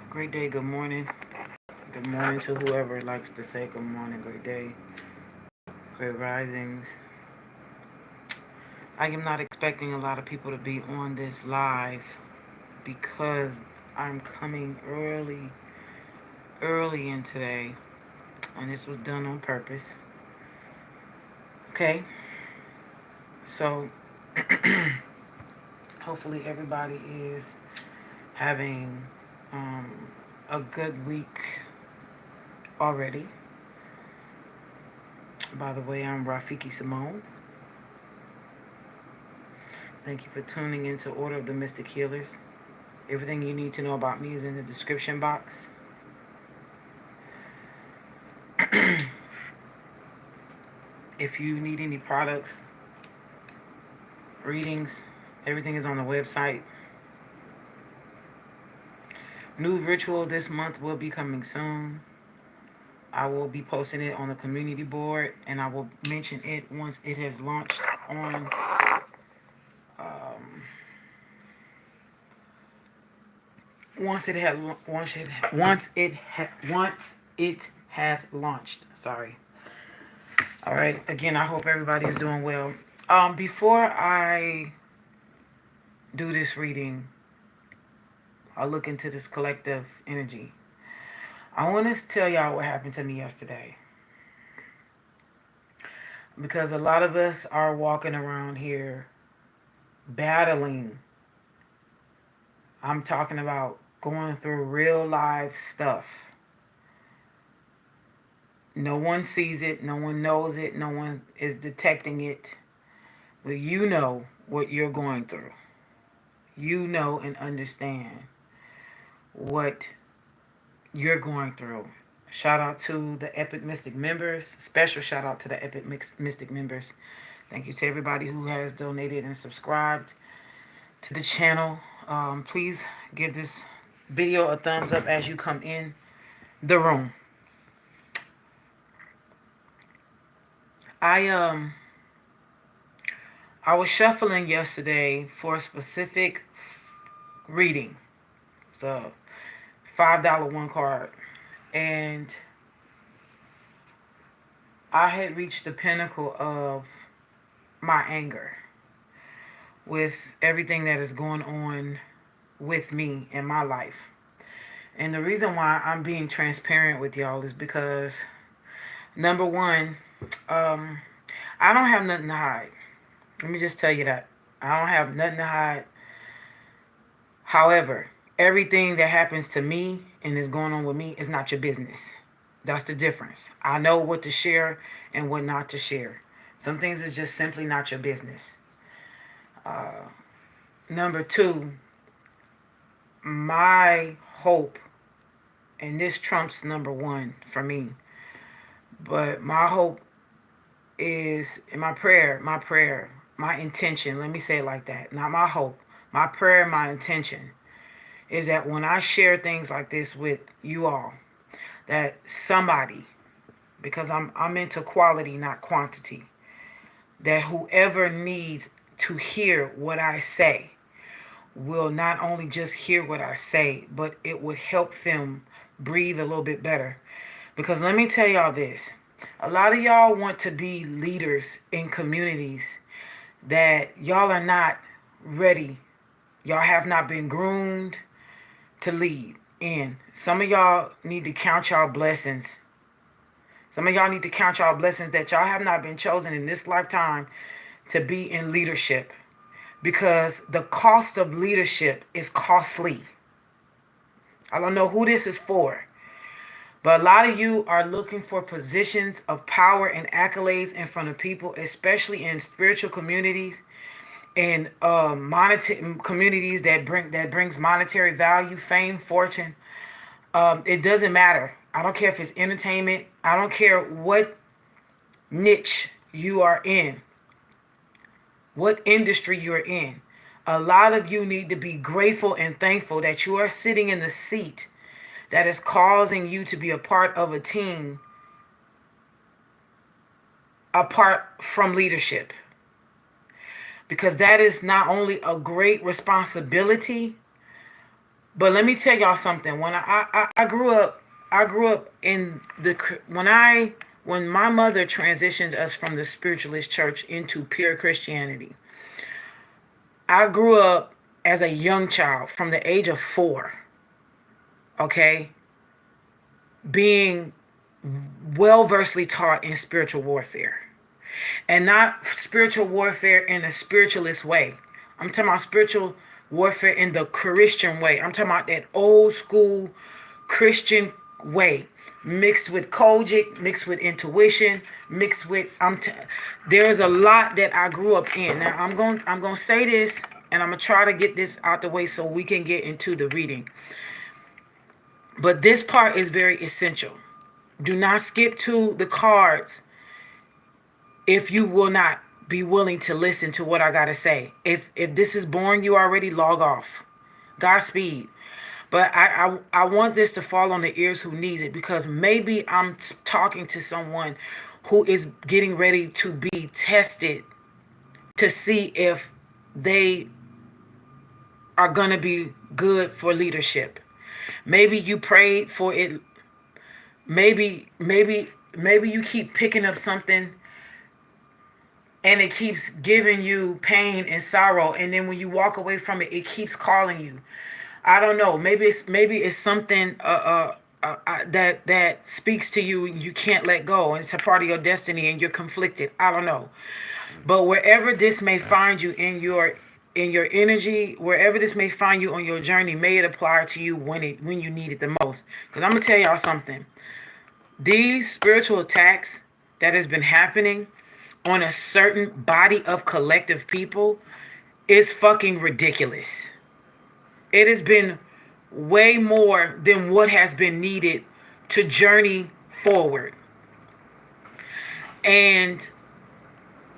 Great day, good morning. Good morning to whoever likes to say good morning, great day, great risings. I am not expecting a lot of people to be on this live because I'm coming early in today, and this was done on purpose. Okay, so hopefully everybody is having a good week already. By the way, I'm Rafiki Simone. Thank you for tuning into Order of the Mystic Healers. Everything you need to know about me is in the description box. If you need any products, readings, everything is on the website. New ritual this month will be coming soon. I will be posting it on the community board, and I will mention it once it has launched on once it has launched. Sorry. All right. Again, I hope everybody is doing well. Before I do this reading, I look into this collective energy. I want to tell y'all what happened to me yesterday, because a lot of us are walking around here battling. I'm talking about going through real life stuff. No one sees it, no one knows it, no one is detecting it. But you know what you're going through. You know and understand what you're going through. Shout out to the Epic Mystic members. Special shout out to the Epic Mystic members. Thank you to everybody who has donated and subscribed to the channel. Please give this video a thumbs up as you come in the room. I was shuffling yesterday for a specific reading. It's a $5 one card. And I had reached the pinnacle of my anger with everything that is going on with me in my life. And the reason why I'm being transparent with y'all is because, number one, I don't have nothing to hide. Let me just tell you that. I don't have nothing to hide. However, everything that happens to me and is going on with me is not your business. That's the difference. I know what to share and what not to share. Some things is just simply not your business. Number two, my hope, and this trumps number one for me, but my hope is my prayer, my intention, let me say it like that, not my hope, my prayer, my intention is that when I share things like this with you all, that somebody, because I'm into quality, not quantity, that whoever needs to hear what I say will not only just hear what I say, but it would help them breathe a little bit better. Because let me tell y'all this. A lot of y'all want to be leaders in communities that y'all are not ready. Y'all have not been groomed to lead in. Some of y'all need to count y'all blessings. Some of y'all need to count y'all blessings that y'all have not been chosen in this lifetime to be in leadership. Because the cost of leadership is costly. I don't know who this is for, but a lot of you are looking for positions of power and accolades in front of people, especially in spiritual communities and monetary communities that brings monetary value, fame, fortune. It doesn't matter. I don't care if it's entertainment. I don't care what niche you are in, what industry you're in. A lot of you need to be grateful and thankful that you are sitting in the seat that is causing you to be a part of a team apart from leadership. because that is not only a great responsibility, but let me tell y'all something. When I grew up, I grew up in the when my mother transitioned us from the spiritualist church into pure Christianity. I grew up as a young child from the age of 4, okay, being well versely taught in spiritual warfare. And not spiritual warfare in a spiritualist way. I'm talking about spiritual warfare in the Christian way. I'm talking about that old school Christian way, mixed with Kojic, mixed with intuition, mixed with there's a lot that I grew up in. Now I'm going to say this, and I'm going to try to get this out the way so we can get into the reading. But this part is very essential. Do not skip to the cards if you will not be willing to listen to what I got to say. If this is boring you already, log off. Godspeed. But I want this to fall on the ears who needs it, because maybe I'm talking to someone who is getting ready to be tested to see if they are going to be good for leadership. Maybe you prayed for it. Maybe you keep picking up something and it keeps giving you pain and sorrow, and then when you walk away from it, it keeps calling you. I don't know. Maybe it's something that speaks to you and you can't let go, and it's a part of your destiny and you're conflicted. I don't know. But wherever this may find you in your energy, wherever this may find you on your journey, may it apply to you when you need it the most. Because I'm gonna tell y'all something. These spiritual attacks that has been happening on a certain body of collective people is fucking ridiculous. It has been way more than what has been needed to journey forward. And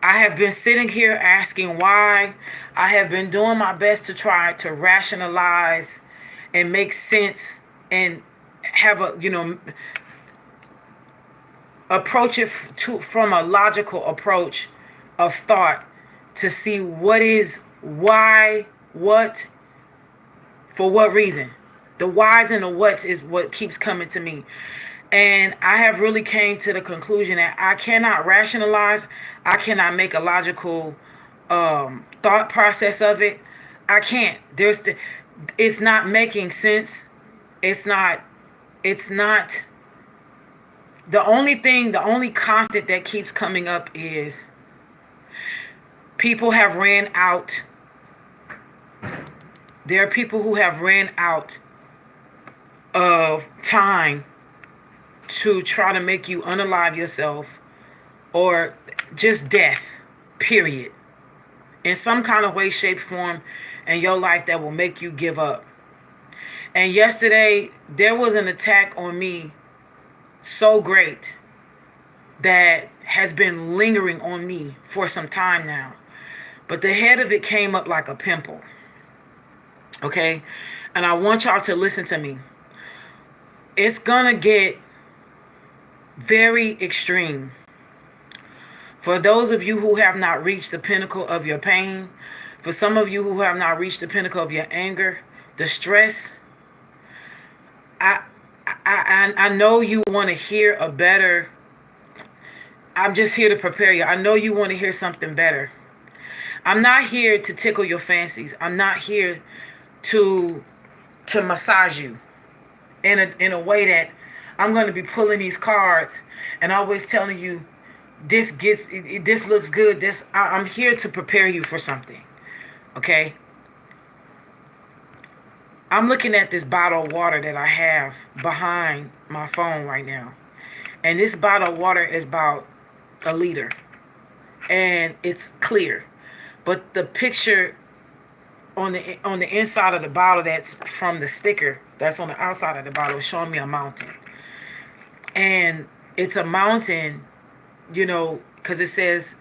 I have been sitting here asking why. I have been doing my best to try to rationalize and make sense and have approach it from a logical approach of thought to see what is, why, what, for what reason. The whys and the whats is what keeps coming to me. And I have really came to the conclusion that I cannot rationalize. I cannot make a logical thought process of it. I can't. It's not making sense. It's not. The only constant that keeps coming up is people have ran out. There are people who have ran out of time to try to make you unalive yourself, or just death, period. In some kind of way, shape, form in your life that will make you give up. And yesterday, there was an attack on me so great that has been lingering on me for some time now. But the head of it came up like a pimple. Okay? And I want y'all to listen to me. It's gonna get very extreme. For those of you who have not reached the pinnacle of your pain, for some of you who have not reached the pinnacle of your anger, the stress, I know you want to hear a better. I'm just here to prepare you. I know you want to hear something better. I'm not here to tickle your fancies. I'm not here to massage you in a way that I'm going to be pulling these cards and always telling you this looks good. I'm here to prepare you for something. Okay? I'm looking at this bottle of water that I have behind my phone right now. And this bottle of water is about a liter. And it's clear. But the picture on the inside of the bottle, that's from the sticker that's on the outside of the bottle, is showing me a mountain. And it's a mountain, because it says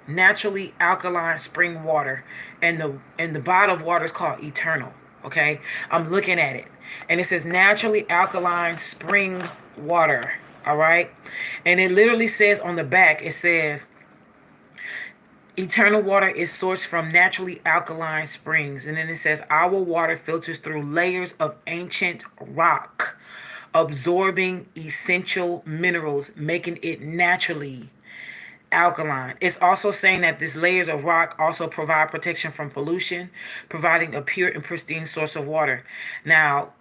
naturally alkaline spring water. And the bottle of water is called Eternal. Okay, I'm looking at it, and it says naturally alkaline spring water. All right, and it literally says on the back, it says Eternal water is sourced from naturally alkaline springs. And then it says, our water filters through layers of ancient rock, absorbing essential minerals, making it naturally alkaline. It's also saying that these layers of rock also provide protection from pollution, providing a pure and pristine source of water. Now,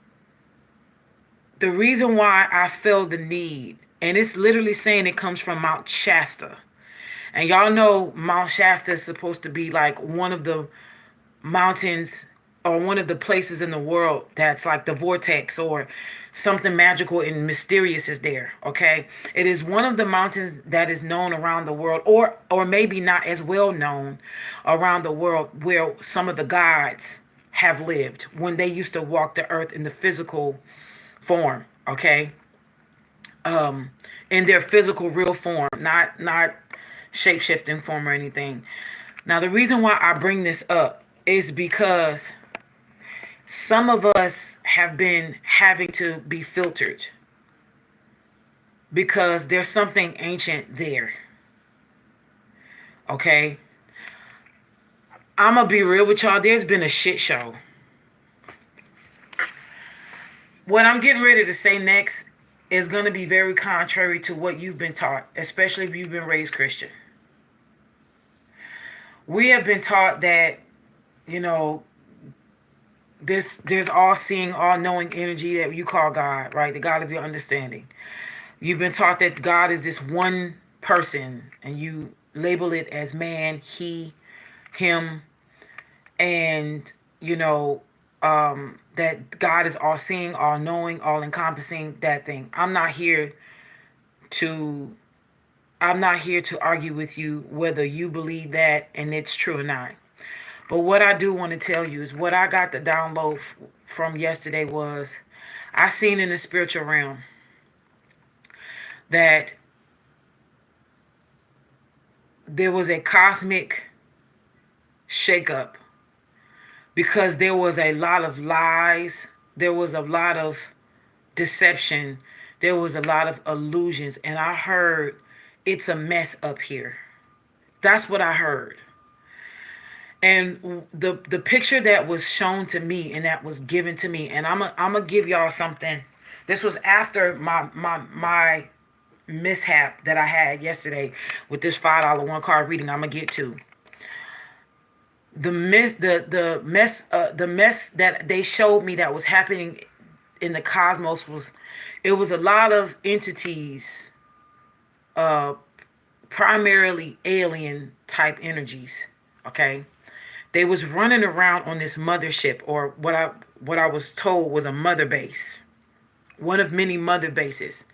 the reason why I feel the need, and it's literally saying it comes from Mount Shasta. And y'all know Mount Shasta is supposed to be like one of the mountains or one of the places in the world that's like the vortex or something magical and mysterious is there. Okay, it is one of the mountains that is known around the world, or maybe not as well known around the world, where some of the gods have lived when they used to walk the earth in the physical form. Okay, in their physical real form, not shape shifting form or anything. Now, the reason why I bring this up is because some of us have been having to be filtered because there's something ancient there. Okay? I'm going to be real with y'all. There's been a shit show. What I'm getting ready to say next is going to be very contrary to what you've been taught, especially if you've been raised Christian. We have been taught that, you know, there's all seeing, all knowing energy that you call God, right? The God of your understanding. You've been taught that God is this one person, and you label it as man, he, him, and you know, that God is all seeing, all knowing, all encompassing, that thing. To I'm not here to argue with you whether you believe that and it's true or not. But what I do want to tell you is what I got the download from yesterday was I seen in the spiritual realm that there was a cosmic shakeup because there was a lot of lies, there was a lot of deception, there was a lot of illusions, and I heard it's a mess up here. That's what I heard. And the picture that was shown to me and that was given to me, and I'm gonna give y'all something. This was after my mishap that I had yesterday with this $5 one card reading. I'm gonna get to the mess that they showed me that was happening in the cosmos was, it was a lot of entities, uh primarily alien type energies. Okay, they was running around on this mothership, or what I was told was a mother base, one of many mother bases.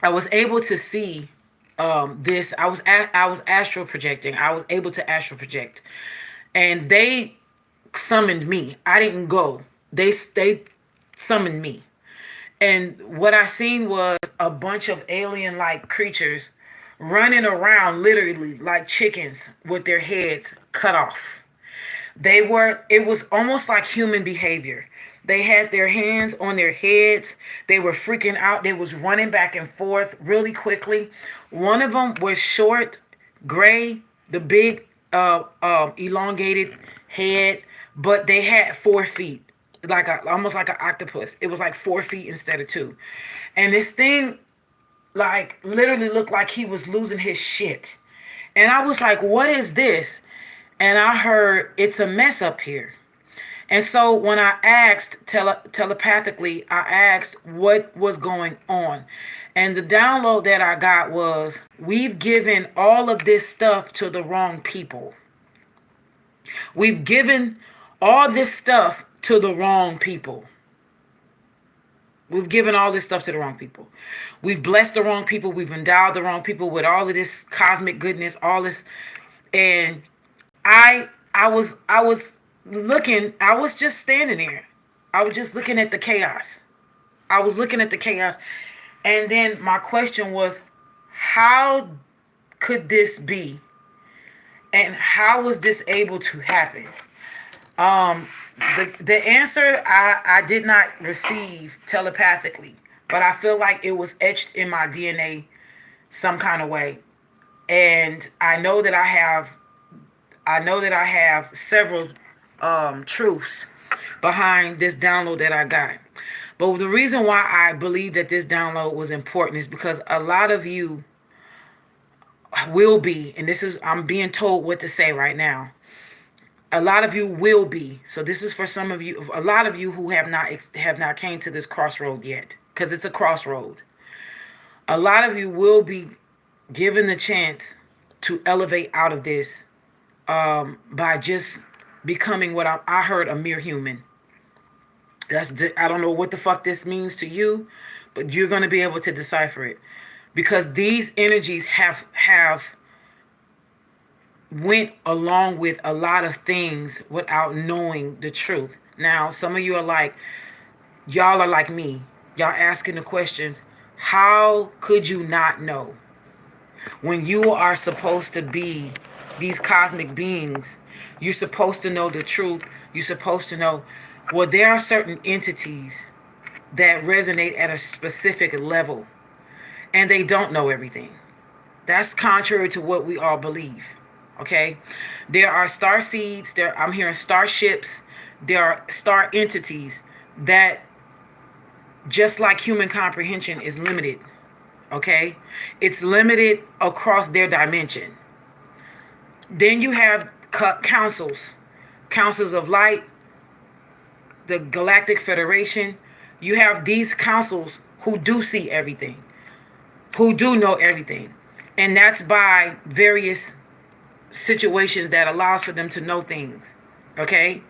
I was able to see this. I was astral projecting. I was able to astral project, and they summoned me. I didn't go. They summoned me, and what I seen was a bunch of alien like creatures running around literally like chickens with their heads cut off. It was almost like human behavior. They had their hands on their heads. They were freaking out. They was running back and forth really quickly. One of them was short, gray, the big, elongated head, but they had 4 feet, almost like an octopus. It was like 4 feet instead of two, and this thing like literally looked like he was losing his shit. And I was like, what is this? And I heard it's a mess up here. And so when I asked telepathically, I asked what was going on. And the download that I got was, we've given all of this stuff to the wrong people. We've given all this stuff to the wrong people. We've given all this stuff to the wrong people. We've blessed the wrong people. We've endowed the wrong people with all of this cosmic goodness, all this. And I was looking, I was just standing there. I was just looking at the chaos. I was looking at the chaos. And then my question was, how could this be? And how was this able to happen? The answer I did not receive telepathically, but I feel like it was etched in my DNA some kind of way. And I know that I have several truths behind this download that I got. But the reason why I believe that this download was important is because a lot of you will be, and this is, I'm being told what to say right now. A lot of you will be. So this is for some of you, a lot of you who have not came to this crossroad yet, because it's a crossroad. A lot of you will be given the chance to elevate out of this by just becoming what I heard, a mere human. I don't know what the fuck this means to you, but you're going to be able to decipher it, because these energies have went along with a lot of things without knowing the truth. Now, some of you are like, y'all are like me. Y'all asking the questions, how could you not know? When you are supposed to be these cosmic beings, you're supposed to know the truth. You're supposed to know, well, there are certain entities that resonate at a specific level, and they don't know everything. That's contrary to what we all believe. Okay? There are star seeds, I'm hearing starships, there are star entities that, just like human comprehension, is limited. Okay? It's limited across their dimension. Then you have councils of light, the Galactic Federation. You have these councils who do see everything, who do know everything. And that's by various situations that allows for them to know things. Okay?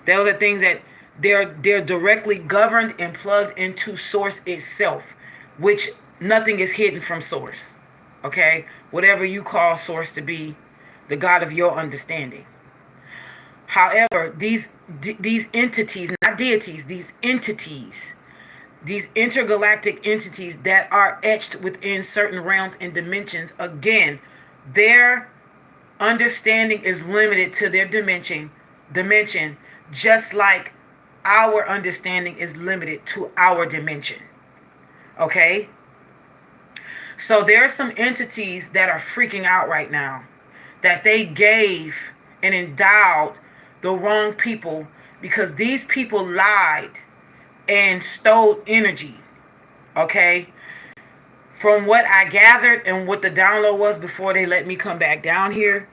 Those are things that they're directly governed and plugged into source itself, which nothing is hidden from source. Okay? Whatever you call source to be, the God of your understanding. However, these entities, not deities, these entities, these intergalactic entities that are etched within certain realms and dimensions, again, their understanding is limited to their dimension, just like our understanding is limited to our dimension. Okay? So there are some entities that are freaking out right now, that they gave and endowed the wrong people, because these people lied and stole energy. Okay? From what I gathered and what the download was before they let me come back down here,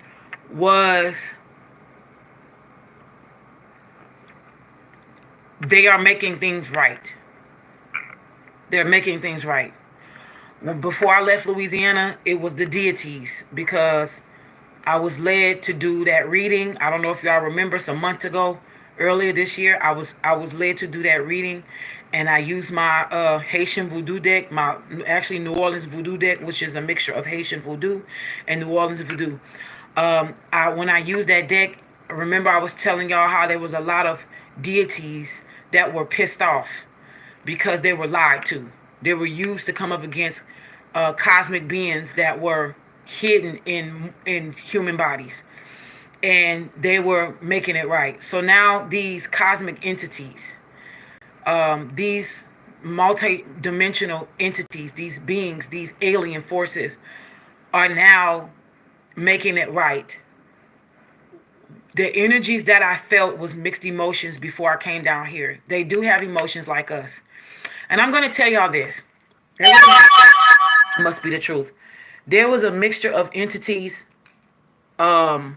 was they are making things right. They're making things right. Before I left Louisiana, it was the deities, because I was led to do that reading. I don't know if y'all remember, some months ago, earlier this year, I was led to do that reading, and I used my Haitian voodoo deck, my actually New Orleans voodoo deck, which is a mixture of Haitian voodoo and New Orleans voodoo. When I used that deck, remember I was telling y'all how there was a lot of deities that were pissed off because they were lied to. They were used to come up against cosmic beings that were hidden in human bodies, and they were making it right. So now these cosmic entities, these multi-dimensional entities, these beings, these alien forces, are now making it right. The energies that I felt was mixed emotions before I came down here. They do have emotions like us. And I'm going to tell y'all this. Must be the truth. There was a mixture of entities. There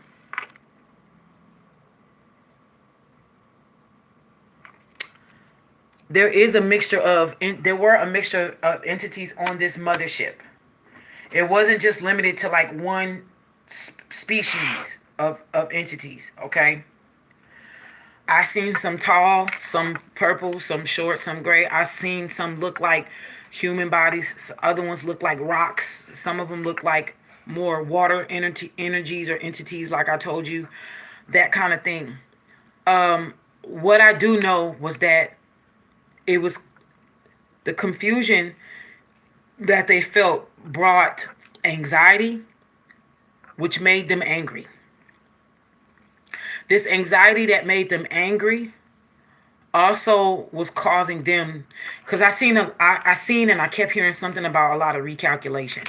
were a mixture of entities on this mothership. It wasn't just limited to like one species of entities, okay? I seen some tall, some purple, some short, some gray. I seen some look like human bodies. Other ones look like rocks. Some of them look like more water energies or entities, like I told you, that kind of thing. What I do know was that it was the confusion that they felt brought anxiety, which made them angry. This anxiety that made them angry also was causing them, because I seen and I kept hearing something about a lot of recalculations,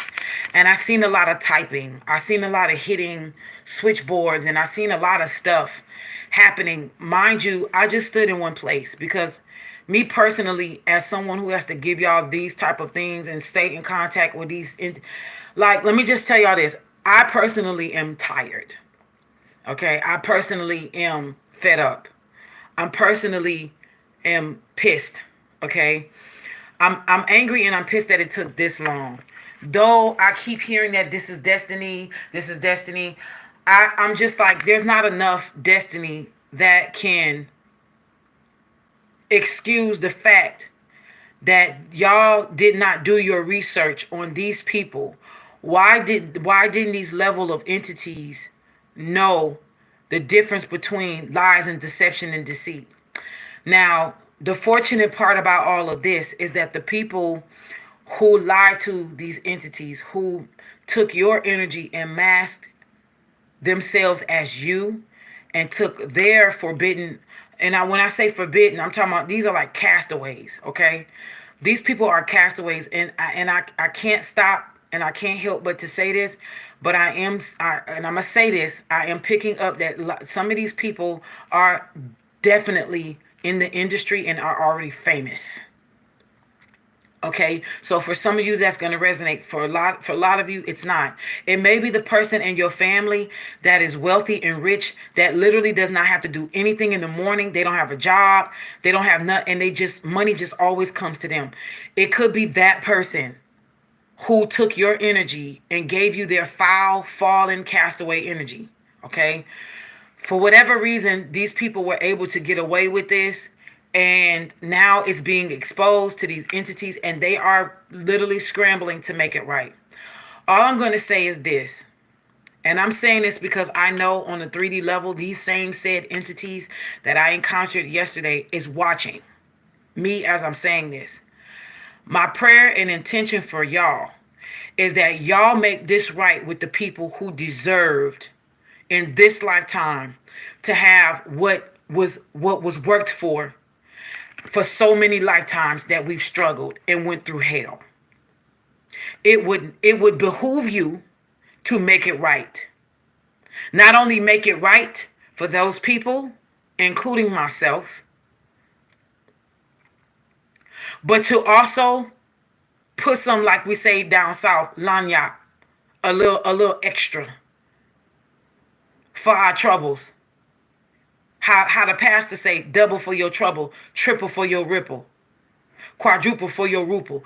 and I seen a lot of typing, I seen a lot of hitting switchboards, and I seen a lot of stuff happening. Mind you, I just stood in one place because me personally, as someone who has to give y'all these type of things and stay in contact with like, let me just tell y'all this. I personally am tired. Okay, I personally am fed up. I'm personally am pissed. Okay, I'm angry and I'm pissed that it took this long. Though I keep hearing that this is destiny, this is destiny. I'm just like, there's not enough destiny that can excuse the fact that y'all did not do your research on these people. Why didn't these level of entities know the difference between lies and deception and deceit? Now, the fortunate part about all of this is that the people who lied to these entities, who took your energy and masked themselves as you and took their forbidden, and when I say forbidden, I'm talking about these are like castaways. Okay, these people are castaways, and I can't stop and I can't help but to say this, but and I'm gonna say this, I am picking up that some of these people are definitely in the industry and are already famous. Okay, so for some of you that's going to resonate. For a lot of you it's not. It may be the person in your family that is wealthy and rich, that literally does not have to do anything in the morning. They don't have a job, they don't have nothing, and they just, money just always comes to them. It could be that person who took your energy and gave you their foul, fallen, castaway energy. Okay, for whatever reason, these people were able to get away with this. And now it's being exposed to these entities, and they are literally scrambling to make it right. All I'm going to say is this, and I'm saying this because I know on the 3D level, these same said entities that I encountered yesterday is watching me as I'm saying this. My prayer and intention for y'all is that y'all make this right with the people who deserved in this lifetime to have what was worked for so many lifetimes that we've struggled and went through hell. It would behoove you to make it right. Not only make it right for those people, including myself, but to also put some, like we say down south, lanya, a little extra for our troubles. How the pastor say, double for your trouble, triple for your ripple, quadruple for your ruple.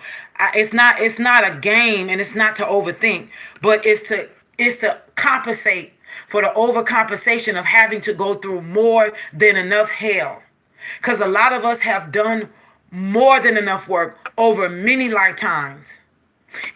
It's not a game, and it's not to overthink, but it's to compensate for the overcompensation of having to go through more than enough hell. Because a lot of us have done more than enough work over many lifetimes.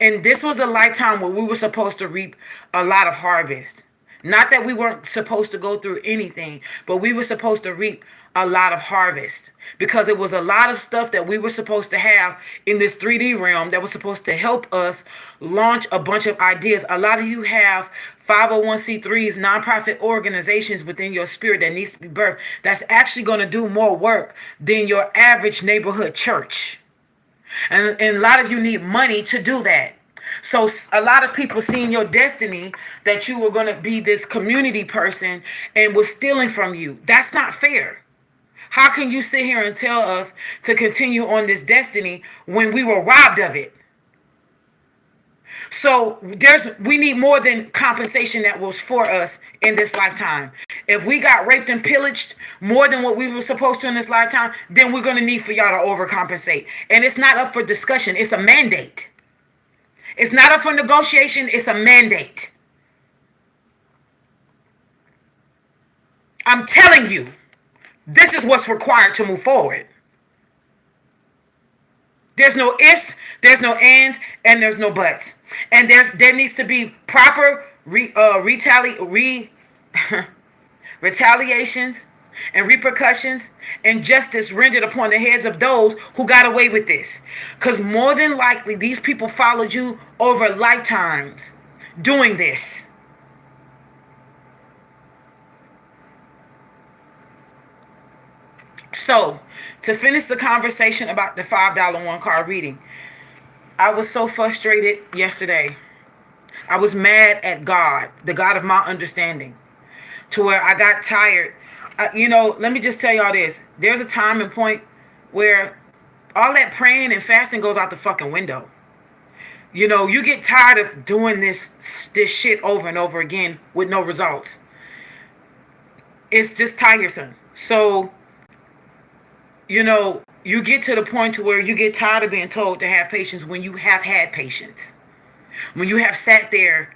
And this was the lifetime where we were supposed to reap a lot of harvest. Not that we weren't supposed to go through anything, but we were supposed to reap a lot of harvest, because it was a lot of stuff that we were supposed to have in this 3D realm that was supposed to help us launch a bunch of ideas. A lot of you have 501c3s, nonprofit organizations within your spirit that needs to be birthed, that's actually going to do more work than your average neighborhood church. And a lot of you need money to do that. So a lot of people seeing your destiny, that you were going to be this community person, and was stealing from you. That's not fair. How can you sit here and tell us to continue on this destiny when we were robbed of it? So we need more than compensation that was for us in this lifetime. If we got raped and pillaged more than what we were supposed to in this lifetime, then we're going to need for y'all to overcompensate. And it's not up for discussion. It's a mandate. It's not up for negotiation. It's a mandate. I'm telling you, this is what's required to move forward. There's no ifs, there's no ands, and there's no buts. And there needs to be proper retaliations and repercussions and justice rendered upon the heads of those who got away with this. Because more than likely, these people followed you over lifetimes doing this. So, to finish the conversation about the $5 one card reading, I was so frustrated yesterday. I was mad at God, the God of my understanding, to where I got tired. Let me just tell y'all this. There's a time and point where all that praying and fasting goes out the fucking window. You get tired of doing this shit over and over again with no results. It's just tiresome. So, you get to the point to where you get tired of being told to have patience when you have had patience. When you have sat there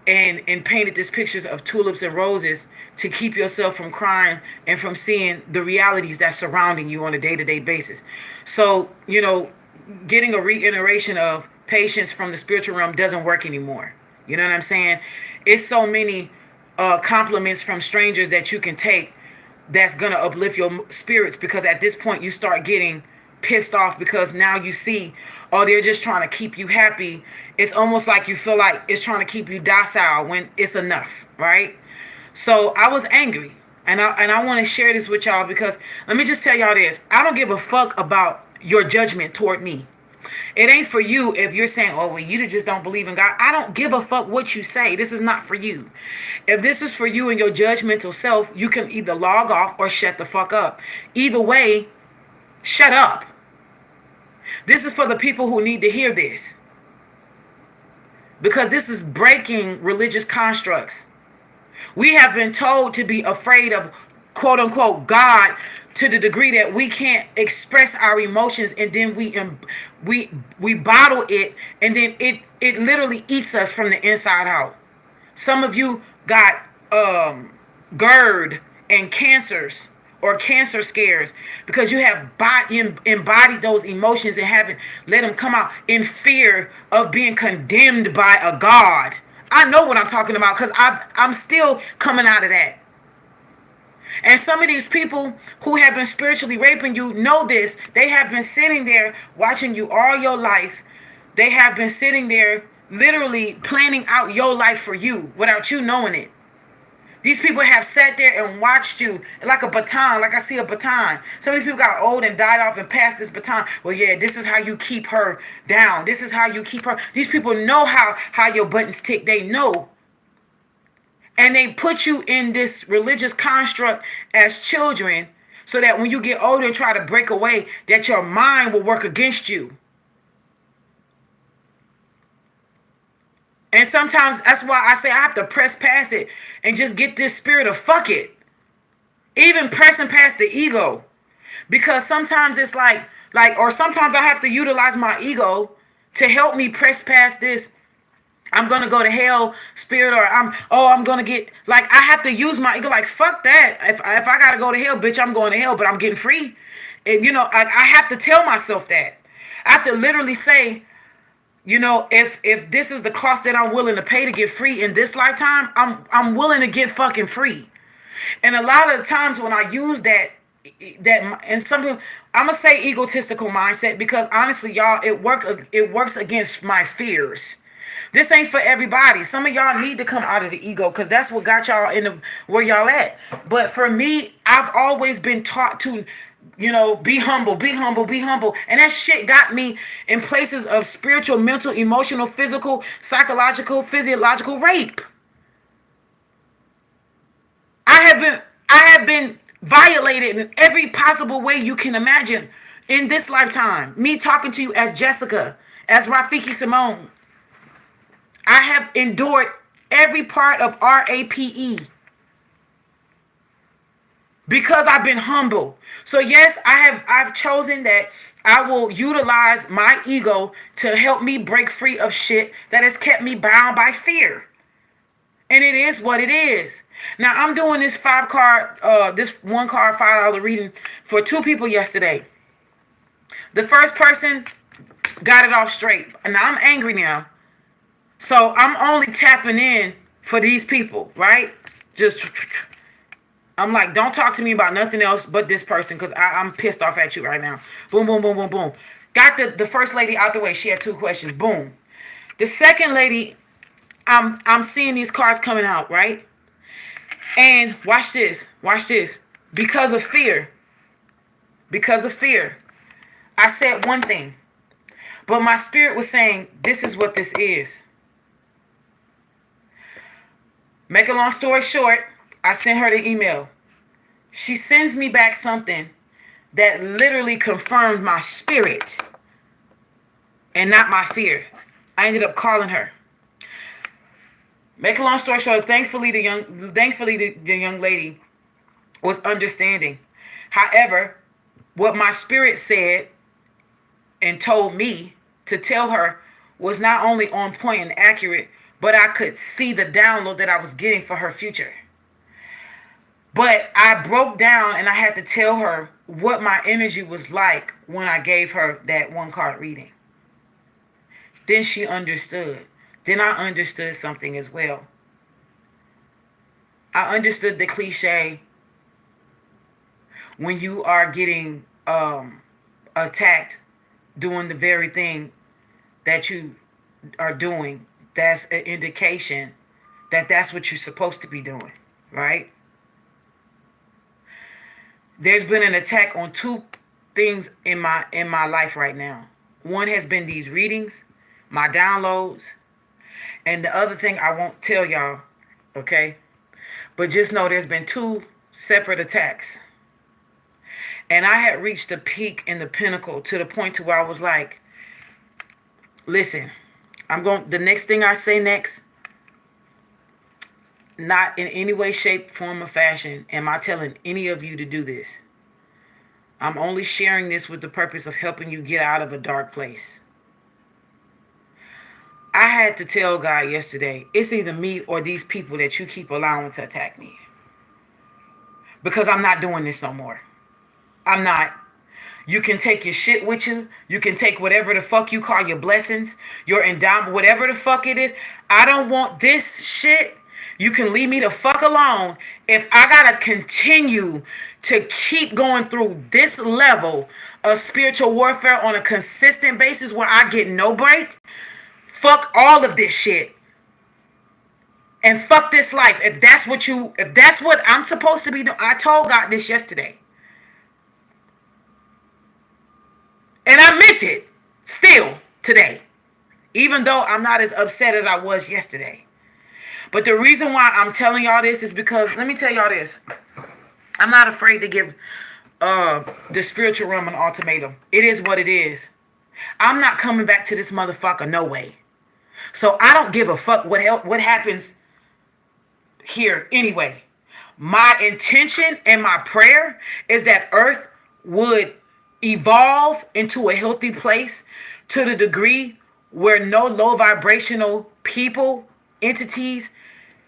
and painted these pictures of tulips and roses to keep yourself from crying and from seeing the realities that's surrounding you on a day-to-day basis. So, getting a reiteration of patience from the spiritual realm doesn't work anymore. You know what I'm saying? It's so many compliments from strangers that you can take that's going to uplift your spirits, because at this point you start getting pissed off because now you see, oh, they're just trying to keep you happy. It's almost like you feel like it's trying to keep you docile when it's enough, right? So I was angry, and I want to share this with y'all, because let me just tell y'all this. I don't give a fuck about your judgment toward me. It ain't for you if you're saying, oh, well, you just don't believe in God. I don't give a fuck what you say. This is not for you. If this is for you and your judgmental self, you can either log off or shut the fuck up. Either way, shut up. This is for the people who need to hear this, because this is breaking religious constructs. We have been told to be afraid of, quote unquote, God, to the degree that we can't express our emotions, and then we bottle it, and then it literally eats us from the inside out. Some of you got GERD and cancers or cancer scares because you have embodied those emotions and haven't let them come out in fear of being condemned by a God. I know what I'm talking about, because I'm still coming out of that. And some of these people who have been spiritually raping you know this. They have been sitting there watching you all your life. They have been sitting there literally planning out your life for you without you knowing it. These people have sat there and watched you like a baton, like I see a baton. So many people got old and died off and passed this baton. Well, yeah, this is how you keep her down. This is how you keep her. These people know how your buttons tick. They know. And they put you in this religious construct as children so that when you get older and try to break away, that your mind will work against you. And sometimes that's why I say I have to press past it and just get this spirit of fuck it. Even pressing past the ego. Because sometimes it's or sometimes I have to utilize my ego to help me press past this I'm going to go to hell spirit, or I'm going to get, I have to use my ego, fuck that. If I got to go to hell, bitch, I'm going to hell, but I'm getting free. And, I have to tell myself that. I have to literally say, if this is the cost that I'm willing to pay to get free in this lifetime, I'm willing to get fucking free. And a lot of the times when I use that, and some people, I'm going to say egotistical mindset, because honestly, y'all, it works against my fears. This ain't for everybody. Some of y'all need to come out of the ego, because that's what got y'all in where y'all at. But for me, I've always been taught to, be humble, be humble, be humble. And that shit got me in places of spiritual, mental, emotional, physical, psychological, physiological rape. I have been violated in every possible way you can imagine in this lifetime. Me talking to you as Jessica, as Rafiki Simone. I have endured every part of RAPE because I've been humble. So yes, I've chosen that I will utilize my ego to help me break free of shit that has kept me bound by fear. And it is what it is. Now I'm doing this this one card $5 reading for 2 people yesterday. The first person got it off straight. And now I'm angry now. So I'm only tapping in for these people, right? I'm like, don't talk to me about nothing else but this person, because I'm pissed off at you right now. Boom, boom, boom, boom, boom. Got the first lady out the way. She had 2 questions. Boom. The second lady, I'm seeing these cards coming out, right? And watch this. Watch this. Because of fear, because of fear. I said one thing, but my spirit was saying, this is what this is. Make a long story short, I sent her the email. She sends me back something that literally confirmed my spirit and not my fear. I ended up calling her. Make a long story short, thankfully the young lady was understanding. However, what my spirit said and told me to tell her was not only on point and accurate, but I could see the download that I was getting for her future. But I broke down and I had to tell her what my energy was like when I gave her that one card reading. Then she understood. Then I understood something as well. I understood the cliche, when you are getting attacked doing the very thing that you are doing, that's an indication that that's what you're supposed to be doing, right? There's been an attack on two things in my life right now. One has been these readings, my downloads, and the other thing I won't tell y'all, okay? But just know there's been two separate attacks. And I had reached the peak and the pinnacle to the point to where I was like, listen, the next thing I say next, not in any way, shape, form, or fashion am I telling any of you to do this. I'm only sharing this with the purpose of helping you get out of a dark place. I had to tell God yesterday, it's either me or these people that you keep allowing to attack me. Because I'm not doing this no more. I'm not. You can take your shit with you. You can take whatever the fuck you call your blessings, your endowment, whatever the fuck it is. I don't want this shit. You can leave me the fuck alone if I gotta continue to keep going through this level of spiritual warfare on a consistent basis where I get no break. Fuck all of this shit. And fuck this life. If that's what I'm supposed to be doing. I told God this yesterday. And I meant it still today. Even though I'm not as upset as I was yesterday. But the reason why I'm telling y'all this is because, let me tell y'all this. I'm not afraid to give the spiritual realm an ultimatum. It is what it is. I'm not coming back to this motherfucker, no way. So I don't give a fuck what happens here anyway. My intention and my prayer is that Earth would evolve into a healthy place to the degree where no low vibrational people, entities,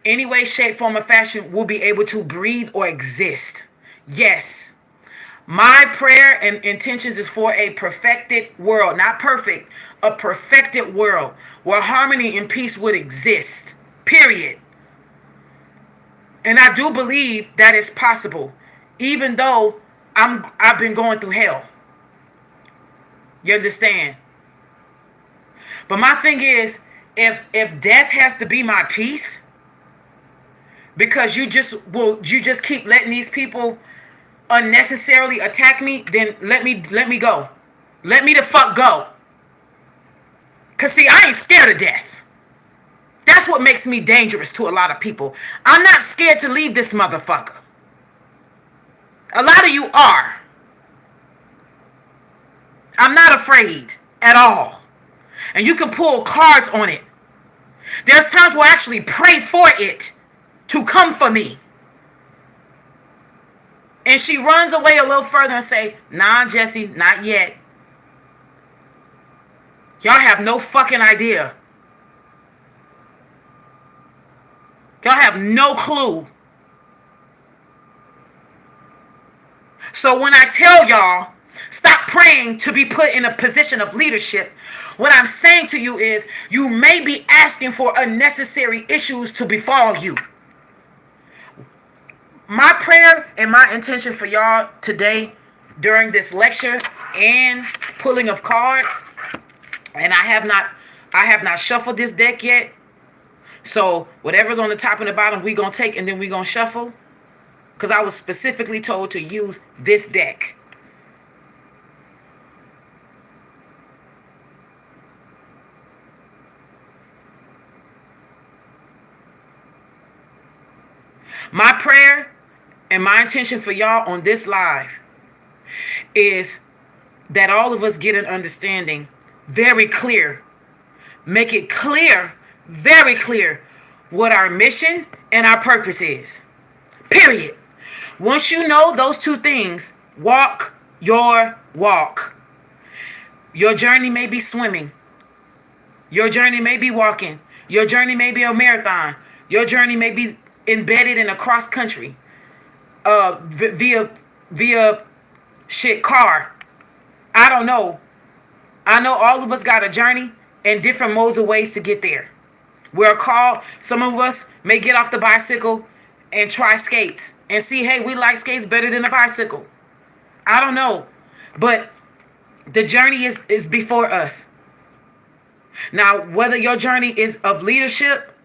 any way, shape, form, or fashion will be able to breathe or exist. Yes. My prayer and intentions is for a perfected world, not perfect, a perfected world where harmony and peace would exist. Period. And I do believe that is possible, even though I've been going through hell. You understand? But my thing is, if death has to be my peace, because you just keep letting these people unnecessarily attack me, then let me go. Let me the fuck go. Cause see, I ain't scared of death. That's what makes me dangerous to a lot of people. I'm not scared to leave this motherfucker. A lot of you are. I'm not afraid at all. And you can pull cards on it. There's times where I actually pray for it to come for me. And she runs away a little further and say, nah, Jesse, not yet. Y'all have no fucking idea. Y'all have no clue. So when I tell y'all, stop praying to be put in a position of leadership, what I'm saying to you is, you may be asking for unnecessary issues to befall you. My prayer and my intention for y'all today during this lecture and pulling of cards, and I have not shuffled this deck yet. So whatever's on the top and the bottom, we gonna take and then we gonna shuffle. Because I was specifically told to use this deck. My prayer and my intention for y'all on this live is that all of us get an understanding very clear. Make it clear, very clear, what our mission and our purpose is. Period. Once you know those two things, walk your walk. Your journey may be swimming. Your journey may be walking. Your journey may be a marathon. Your journey may be embedded in a cross country via shit car. I don't know. I know all of us got a journey and different modes of ways to get there. We're called, some of us may get off the bicycle and try skates and see, hey, we like skates better than a bicycle. I don't know. But the journey is before us. Now, whether your journey is of leadership,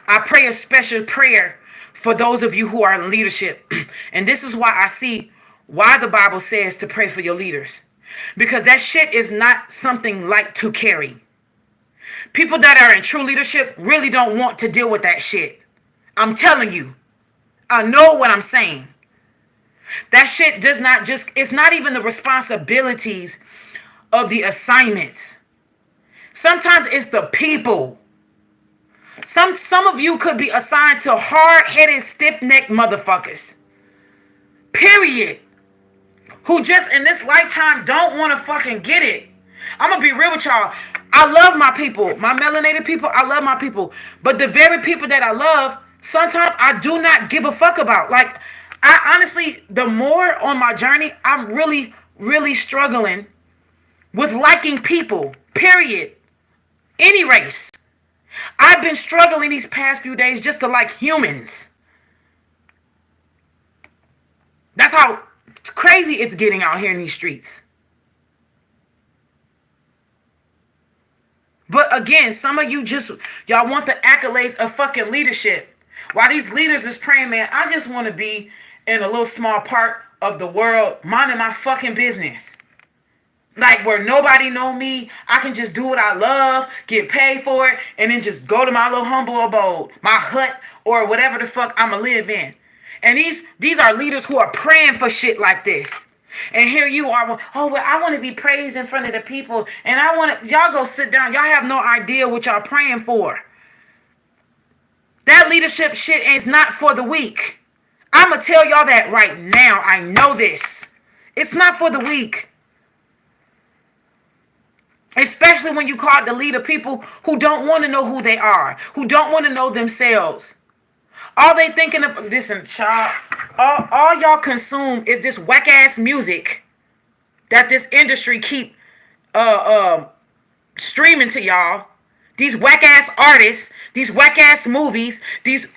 I pray a special prayer for those of you who are in leadership. And this is why I see why the Bible says to pray for your leaders. Because that shit is not something light to carry. People that are in true leadership really don't want to deal with that shit. I'm telling you. I know what I'm saying. That shit does not just, it's not even the responsibilities of the assignments. Sometimes it's the people. Some of you could be assigned to hard-headed, stiff-necked motherfuckers. Period. Who just in this lifetime don't want to fucking get it. I'm going to be real with y'all. I love my people. My melanated people, I love my people. But the very people that I love, sometimes I do not give a fuck about. Like, I honestly, the more on my journey, I'm really, really struggling with liking people. Period. Any race. I've been struggling these past few days just to like humans. That's how crazy it's getting out here in these streets. But again, some of you just, y'all want the accolades of fucking leadership. While these leaders is praying, man, I just want to be in a little small part of the world minding my fucking business. Like where nobody know me, I can just do what I love, get paid for it, and then just go to my little humble abode, my hut, or whatever the fuck I'ma live in. And these are leaders who are praying for shit like this. And here you are, oh, well, I want to be praised in front of the people, and I want to, y'all go sit down. Y'all have no idea what y'all praying for. That leadership shit is not for the weak. I'ma tell y'all that right now. I know this. It's not for the weak. Especially when you call it the leader people who don't want to know who they are, who don't want to know themselves. All they thinking of, listen, child, all y'all consume is this whack ass music that this industry keep streaming to y'all. These whack ass artists, these whack ass movies,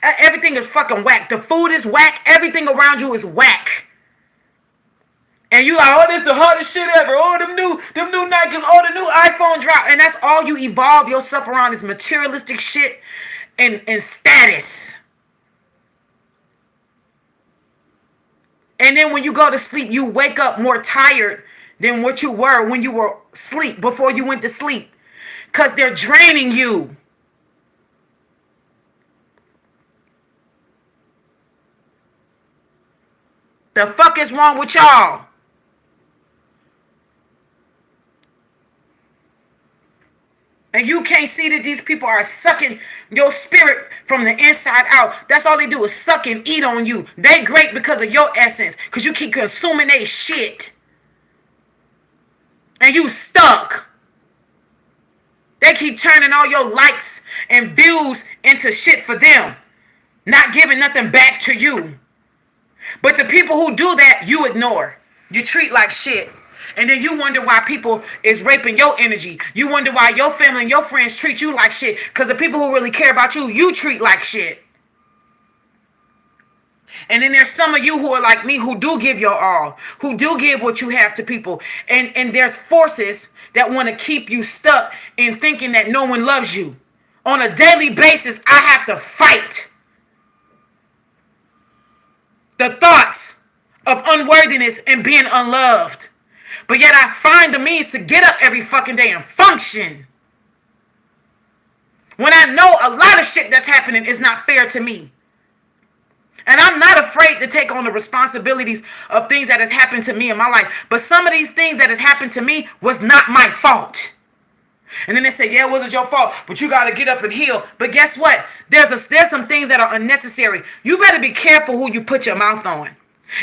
everything is fucking whack. The food is whack, everything around you is whack. And you like, oh, this is the hottest shit ever. Oh, them new Nikes. Oh, the new iPhone drop. And that's all you evolve yourself around is materialistic shit and status. And then when you go to sleep, you wake up more tired than what you were when you were asleep, before you went to sleep. Because they're draining you. The fuck is wrong with y'all? And you can't see that these people are sucking your spirit from the inside out. That's all they do is suck and eat on you. They great because of your essence. Because you keep consuming their shit. And you stuck. They keep turning all your likes and views into shit for them. Not giving nothing back to you. But the people who do that, you ignore. You treat like shit. And then you wonder why people is raping your energy. You wonder why your family and your friends treat you like shit. Because the people who really care about you, you treat like shit. And then there's some of you who are like me, who do give your all. Who do give what you have to people. And there's forces that want to keep you stuck in thinking that no one loves you. On a daily basis, I have to fight the thoughts of unworthiness and being unloved. But yet I find the means to get up every fucking day and function. When I know a lot of shit that's happening is not fair to me. And I'm not afraid to take on the responsibilities of things that has happened to me in my life. But some of these things that has happened to me was not my fault. And then they say, yeah, it wasn't your fault, but you got to get up and heal. But guess what? There's some things that are unnecessary. You better be careful who you put your mouth on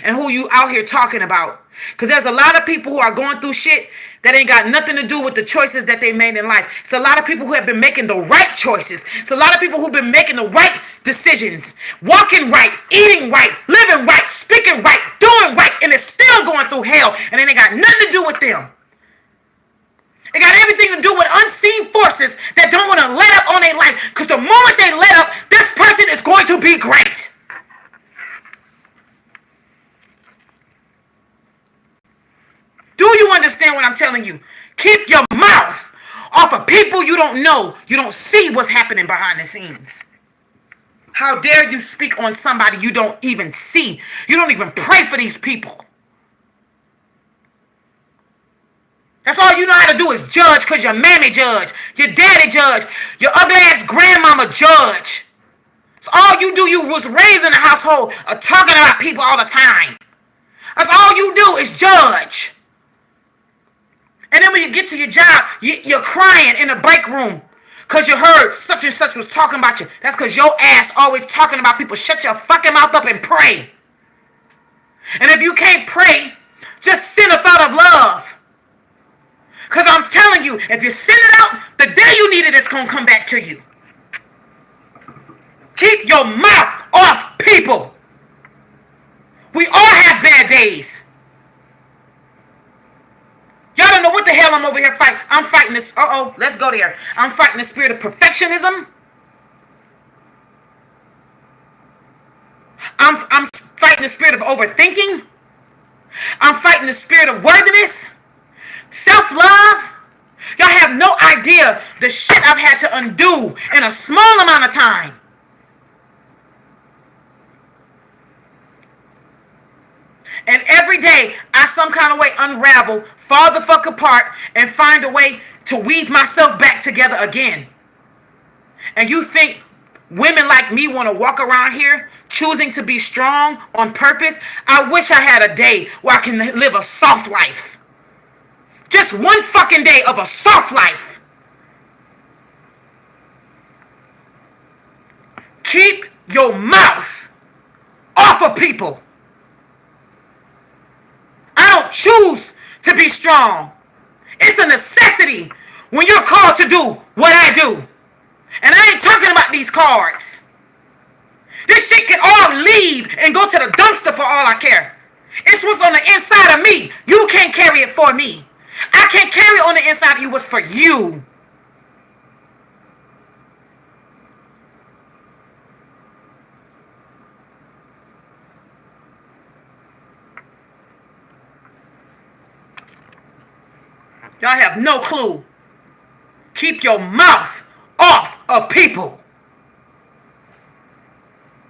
and who you out here talking about. Because there's a lot of people who are going through shit that ain't got nothing to do with the choices that they made in life. It's a lot of people who have been making the right choices. It's a lot of people who've been making the right decisions. Walking right, eating right, living right, speaking right, doing right. And they're still going through hell. And it ain't got nothing to do with them. It got everything to do with unseen forces that don't want to let up on their life. Because the moment they let up, this person is going to be great. Do you understand what I'm telling you? Keep your mouth off of people you don't know. You don't see what's happening behind the scenes. How dare you speak on somebody you don't even see? You don't even pray for these people. That's all you know how to do is judge because your mammy judge, your daddy judge, your ugly ass grandmama judge. That's all you do. You was raised in a household of talking about people all the time. That's all you do is judge. And then when you get to your job, you're crying in the break room because you heard such and such was talking about you. That's because your ass always talking about people. Shut your fucking mouth up and pray. And if you can't pray, just send a thought of love. Because I'm telling you, if you send it out, the day you need it, it's going to come back to you. Keep your mouth off people. We all have bad days. Y'all don't know what the hell I'm over here fighting. I'm fighting this. Let's go there. I'm fighting the spirit of perfectionism. I'm fighting the spirit of overthinking. I'm fighting the spirit of worthiness. Self-love. Y'all have no idea the shit I've had to undo in a small amount of time. And every day, I some kind of way unravel, fall the fuck apart, and find a way to weave myself back together again. And you think women like me want to walk around here choosing to be strong on purpose? I wish I had a day where I can live a soft life. Just one fucking day of a soft life. Keep your mouth off of people. I don't choose to be strong. It's a necessity when you're called to do what I do. And I ain't talking about these cards. This shit can all leave and go to the dumpster for all I care. It's what's on the inside of me. You can't carry it for me. I can't carry on the inside of you what's for you. Y'all have no clue. Keep your mouth off of people.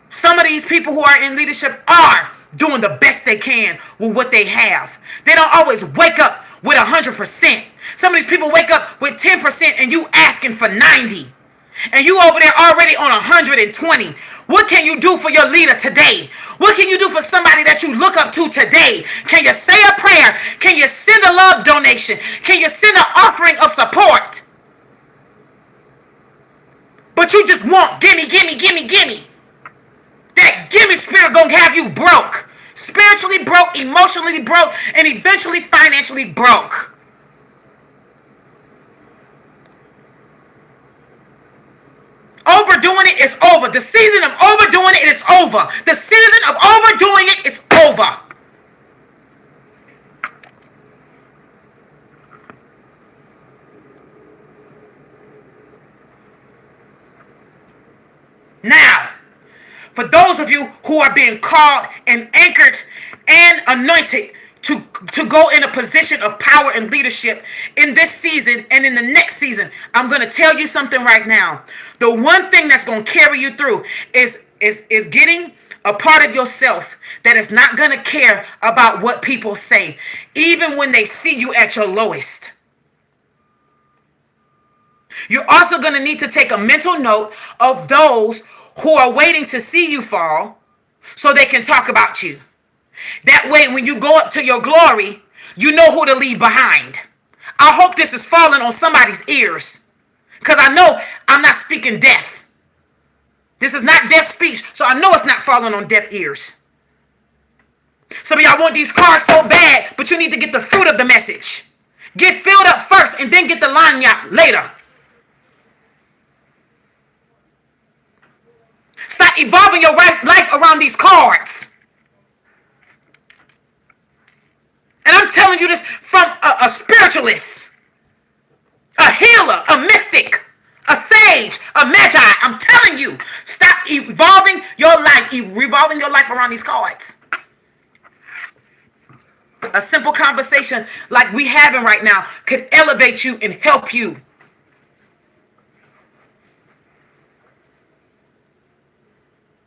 Some of these people who are in leadership are doing the best they can with what they have. They don't always wake up with 100%. Some of these people wake up with 10% and you asking for 90. And you over there already on 120. What can you do for your leader today? What can you do for somebody that you look up to today? Can you say a prayer? Can you send a love donation? Can you send an offering of support? But you just want gimme, gimme, gimme, gimme. That gimme spirit gonna have you broke. Spiritually broke, emotionally broke, and eventually financially broke. Overdoing it is over. The season of overdoing it is over. The season of overdoing it is over. Now, for those of you who are being called and anchored and anointed to go in a position of power and leadership in this season and in the next season, I'm going to tell you something right now. The one thing that's going to carry you through is getting a part of yourself that is not going to care about what people say, even when they see you at your lowest. You're also going to need to take a mental note of those who are waiting to see you fall so they can talk about you. That way, when you go up to your glory, you know who to leave behind. I hope this is falling on somebody's ears, because I know I'm not speaking death. This is not deaf speech, so I know it's not falling on deaf ears. Some of y'all want these cars so bad, but you need to get the fruit of the message. Get filled up first and then get the lanyard later. Stop evolving your life around these cards. And I'm telling you this from a spiritualist, a healer, a mystic, a sage, a magi. I'm telling you, stop revolving your life around these cards. A simple conversation like we having right now could elevate you and help you.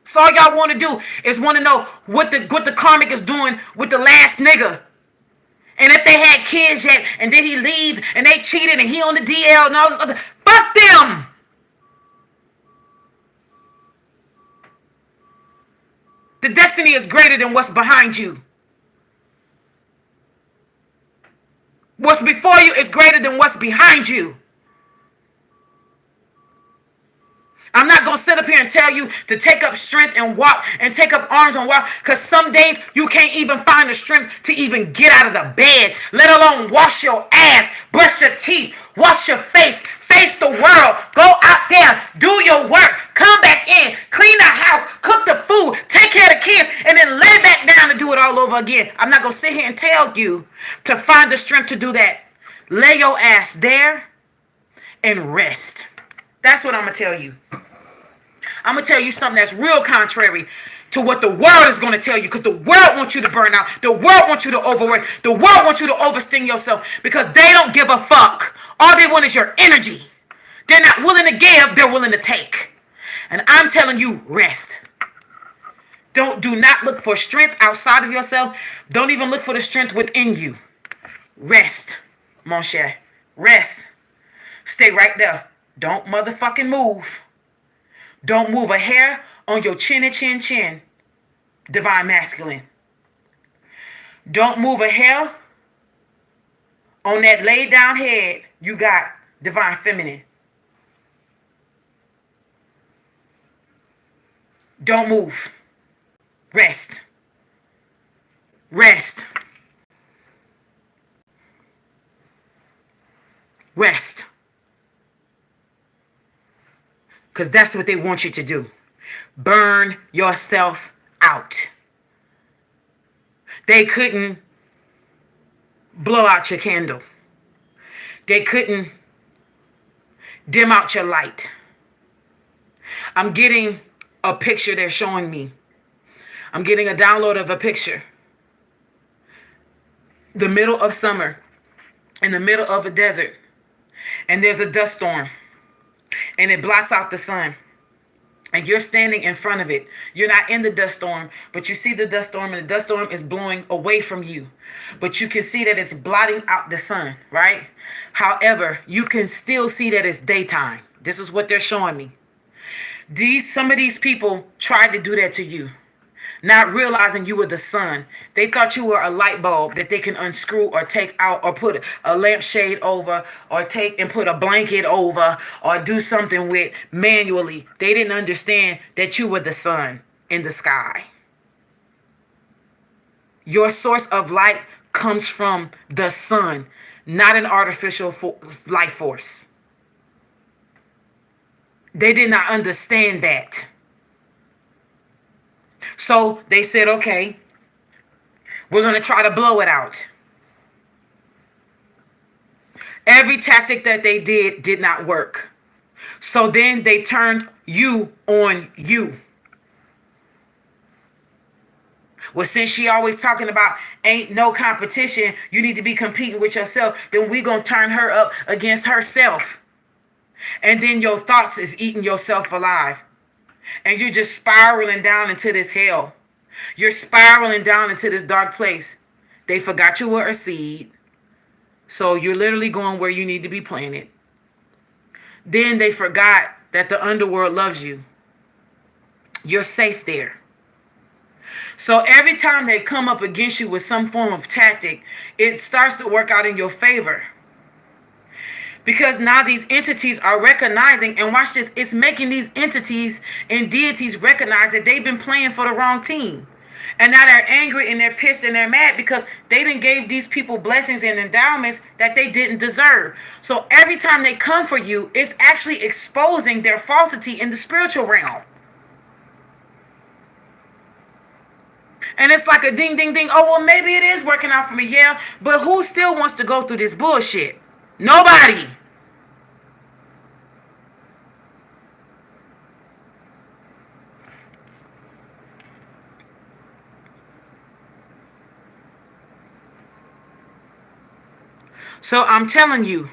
So all y'all want to do is want to know what the karmic is doing with the last nigga. And if they had kids yet, and did he leave, and they cheated, and he on the DL, and all this other. Fuck them! The destiny is greater than what's behind you. What's before you is greater than what's behind you. I'm not going to sit up here and tell you to take up strength and walk and take up arms and walk, because some days you can't even find the strength to even get out of the bed, let alone wash your ass, brush your teeth, wash your face the world, go out there, do your work, come back in, clean the house, cook the food, take care of the kids, and then lay back down and do it all over again. I'm not going to sit here and tell you to find the strength to do that. Lay your ass there and rest. That's what I'm going to tell you. I'm going to tell you something that's real contrary to what the world is going to tell you, because the world wants you to burn out. The world wants you to overwork. The world wants you to oversting yourself, because they don't give a fuck. All they want is your energy. They're not willing to give. They're willing to take. And I'm telling you, rest. Do not look for strength outside of yourself. Don't even look for the strength within you. Rest, mon cher. Rest. Stay right there. Don't motherfucking move. Don't move a hair on your chinny chin chin, divine masculine. Don't move a hair on that laid down head you got, divine feminine. Don't move. Rest. Rest. Rest. Because that's what they want you to do. Burn yourself out. They couldn't blow out your candle. They couldn't dim out your light. I'm getting a picture they're showing me. I'm getting a download of a picture. The middle of summer, in the middle of a desert, and there's a dust storm. And it blots out the sun. And you're standing in front of it. You're not in the dust storm, but you see the dust storm, and the dust storm is blowing away from you. But you can see that it's blotting out the sun, right? However, you can still see that it's daytime. This is what they're showing me. Some of these people tried to do that to you, not realizing you were the sun. They thought you were a light bulb that they can unscrew or take out, or put a lampshade over, or take and put a blanket over, or do something with manually. They didn't understand that you were the sun in the sky. Your source of light comes from the sun, not an artificial life force. They did not understand that. So they said, okay, we're going to try to blow it out. Every tactic that they did not work. So then they turned you on you. Well, since she always talking about ain't no competition, you need to be competing with yourself, then we going to turn her up against herself. And then your thoughts is eating yourself alive. And you're just spiraling down into this hell. You're spiraling down into this dark place. They forgot you were a seed. So you're literally going where you need to be planted. Then they forgot that the underworld loves you. You're safe there. So every time they come up against you with some form of tactic, it starts to work out in your favor. Because now these entities are recognizing, and watch this, it's making these entities and deities recognize that they've been playing for the wrong team. And now they're angry and they're pissed and they're mad because they didn't gave these people blessings and endowments that they didn't deserve. So every time they come for you, it's actually exposing their falsity in the spiritual realm. And it's like a ding, ding, ding. Oh, well, maybe it is working out for me. Yeah, but who still wants to go through this bullshit? Nobody. So I'm telling you,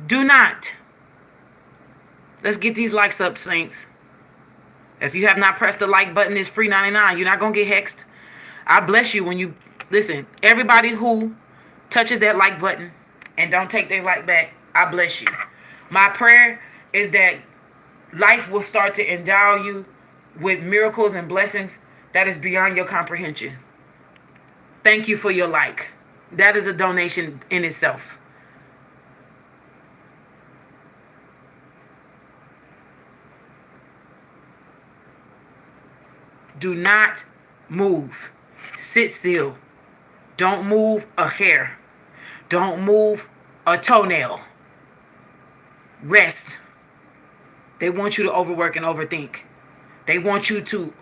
do not. Let's get these likes up, Saints. If you have not pressed the like button, it's free 99. You're not going to get hexed. I bless you when you listen. Everybody who touches that like button and don't take their like back, I bless you. My prayer is that life will start to endow you with miracles and blessings that is beyond your comprehension. Thank you for your like. That is a donation in itself. Do not move. Sit still. Don't move a hair. Don't move a toenail. Rest. They want you to overwork and overthink. They want you to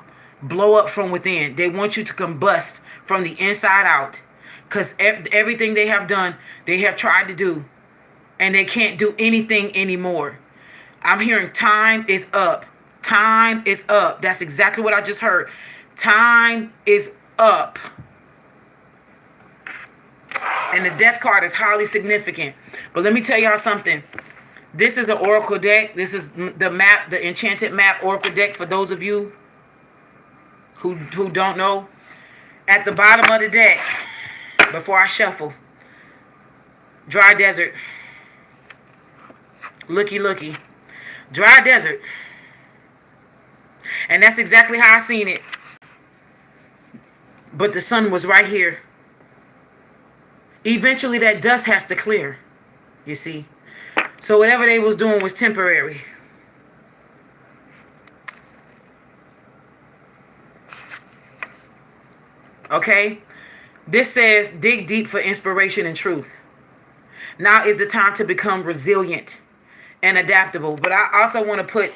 blow up from within. They want you to combust from the inside out. Because everything they have done, they have tried to do. And they can't do anything anymore. I'm hearing time is up. Time is up. That's exactly what I just heard. Time is up. And the death card is highly significant. But let me tell y'all something. This is an oracle deck. This is the map, the enchanted map oracle deck for those of you who don't know. At the bottom of the deck, before I shuffle, dry desert. Looky, looky. Dry desert. And that's exactly how I seen it. But the sun was right here. Eventually that dust has to clear. You see. So whatever they was doing was temporary. Okay. This says dig deep for inspiration and truth. Now is the time to become resilient and adaptable. But I also want to put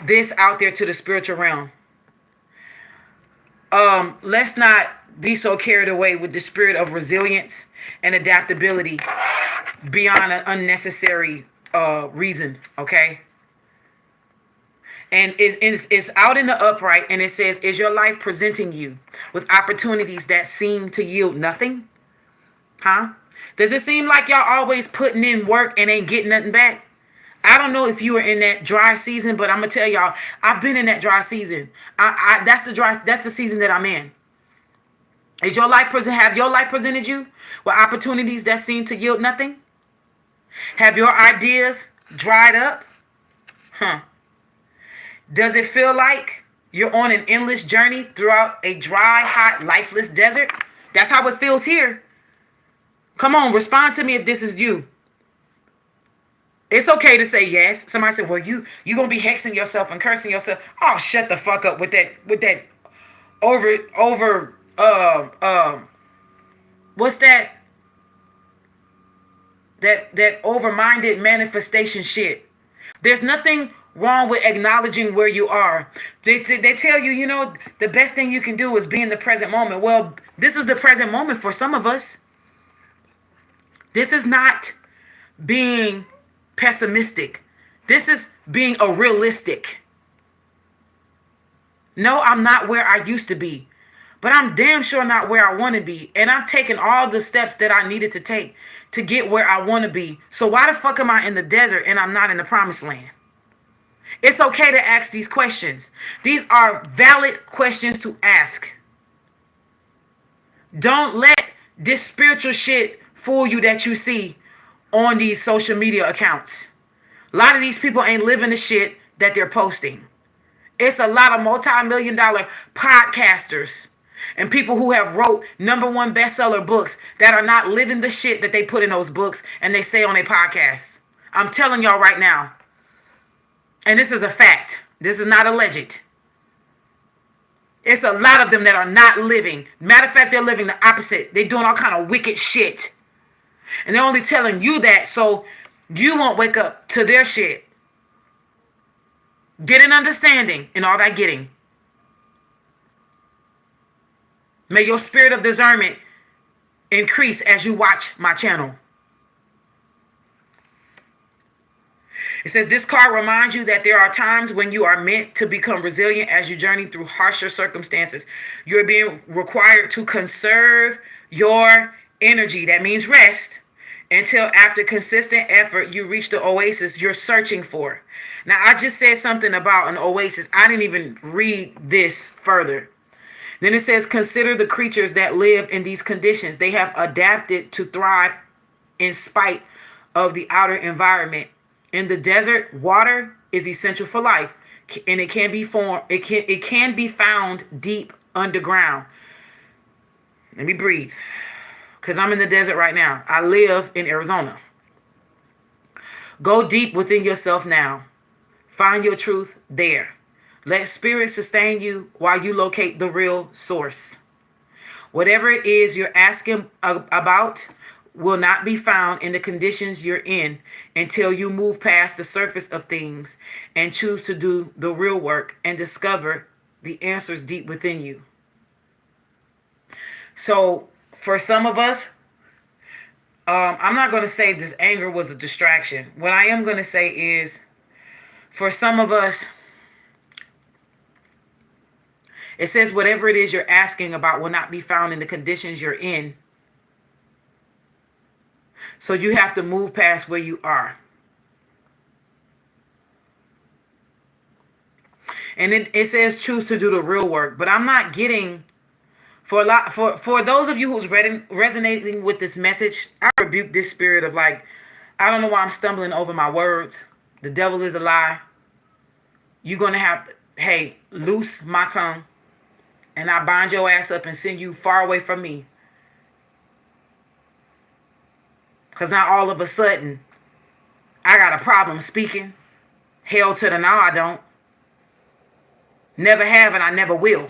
this out there to the spiritual realm. Let's not be so carried away with the spirit of resilience and adaptability beyond an unnecessary reason, okay? And it's out in the upright, and it says, is your life presenting you with opportunities that seem to yield nothing? Huh? Does it seem like y'all always putting in work and ain't getting nothing back? I don't know if you were in that dry season, but I'm gonna tell y'all, I've been in that dry season. That's the season that I'm in. Have your life presented you with opportunities that seem to yield nothing? Have your ideas dried up? Huh. Does it feel like you're on an endless journey throughout a dry, hot, lifeless desert? That's how it feels here. Come on, respond to me if this is you. It's okay to say yes. Somebody said, well, you gonna be hexing yourself and cursing yourself. Oh, shut the fuck up with that over what's that over-minded manifestation shit. There's nothing wrong with acknowledging where you are. They tell you, the best thing you can do is be in the present moment. Well, this is the present moment for some of us. This is not being pessimistic. This is being a realistic. No, I'm not where I used to be, but I'm damn sure not where I want to be. And I'm taking all the steps that I needed to take to get where I want to be. So why the fuck am I in the desert and I'm not in the promised land? It's okay to ask these questions. These are valid questions to ask. Don't let this spiritual shit fool you that you see on these social media accounts. A lot of these people ain't living the shit that they're posting. It's a lot of multi-million dollar podcasters and people who have wrote number one bestseller books that are not living the shit that they put in those books and they say on their podcasts. I'm telling y'all right now. And this is a fact. This is not alleged. It's a lot of them that are not living. Matter of fact, they're living the opposite. They're doing all kind of wicked shit. And they're only telling you that so you won't wake up to their shit. Get an understanding in all that getting. May your spirit of discernment increase as you watch my channel. It says this card reminds you that there are times when you are meant to become resilient as you journey through harsher circumstances. You're being required to conserve your energy. That means rest until after consistent effort you reach the oasis you're searching for. Now, I just said something about an oasis. I didn't even read this further. Then it says, consider the creatures that live in these conditions. They have adapted to thrive in spite of the outer environment. In the desert, water is essential for life, and it can be found deep underground. Let me breathe, because I'm in the desert right now. I live in Arizona. Go deep within yourself now. Find your truth there. Let spirit sustain you while you locate the real source. Whatever it is you're asking about will not be found in the conditions you're in until you move past the surface of things and choose to do the real work and discover the answers deep within you. So for some of us, I'm not going to say this anger was a distraction. What I am going to say is, for some of us, it says whatever it is you're asking about will not be found in the conditions you're in. So you have to move past where you are. And it says choose to do the real work. But I'm not getting, for those of you who's resonating with this message, I rebuke this spirit of like, I don't know why I'm stumbling over my words. The devil is a lie. You're going to have to, hey, loose my tongue. And I bind your ass up and send you far away from me. Because now all of a sudden, I got a problem speaking. Hell to the no, I don't. Never have and I never will.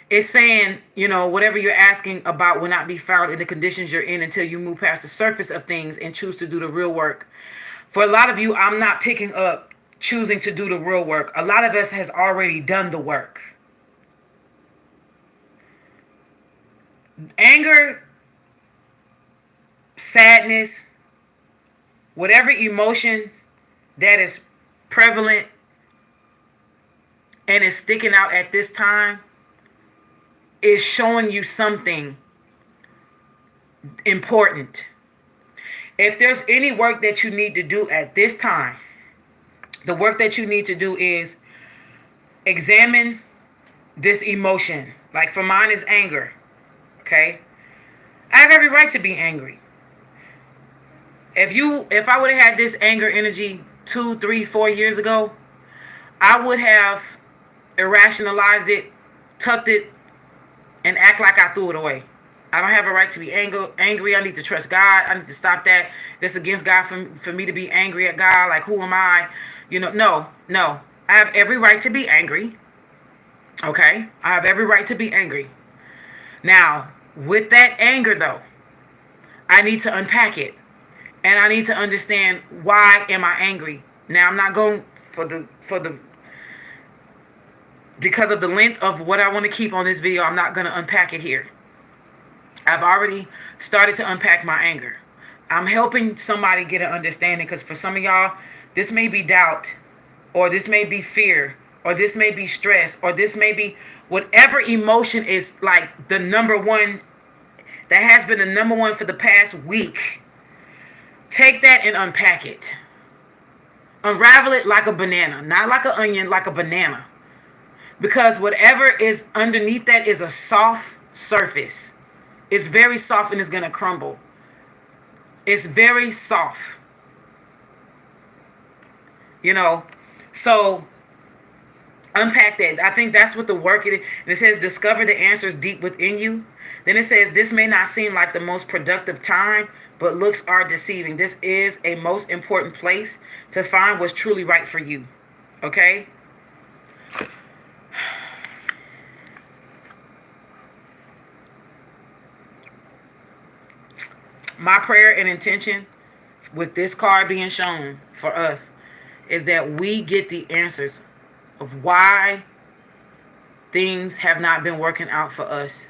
It's saying, you know, whatever you're asking about will not be found in the conditions you're in until you move past the surface of things and choose to do the real work. For a lot of you, I'm not picking up choosing to do the real work. A lot of us has already done the work. Anger, sadness, whatever emotions that is prevalent and is sticking out at this time is showing you something important. If there's any work that you need to do at this time, the work that you need to do is examine this emotion. Like for mine is anger. Okay? I have every right to be angry. If I would have had this anger energy 2, 3, 4 years ago, I would have irrationalized it, tucked it, and act like I threw it away. I don't have a right to be angry. I need to trust God. I need to stop that. That's against God for me to be angry at God. Like, who am I? You know, no. I have every right to be angry. Okay? I have every right to be angry. Now, with that anger, though, I need to unpack it. And I need to understand, why am I angry? Now, I'm not going because of the length of what I want to keep on this video, I'm not going to unpack it here. I've already started to unpack my anger. I'm helping somebody get an understanding, because for some of y'all, this may be doubt, or this may be fear, or this may be stress, or this may be whatever emotion is like the number one, that has been the number one for the past week. Take that and unpack it. Unravel it like a banana, not like an onion, like a banana. Because whatever is underneath that is a soft surface. It's very soft and it's going to crumble. It's very soft. you know. So unpack that. I think that's what the work it is. And it says discover the answers deep within you. Then it says this may not seem like the most productive time, but looks are deceiving. This is a most important place to find what's truly right for you. Okay? My prayer and intention with this card being shown for us is that we get the answers of why things have not been working out for us.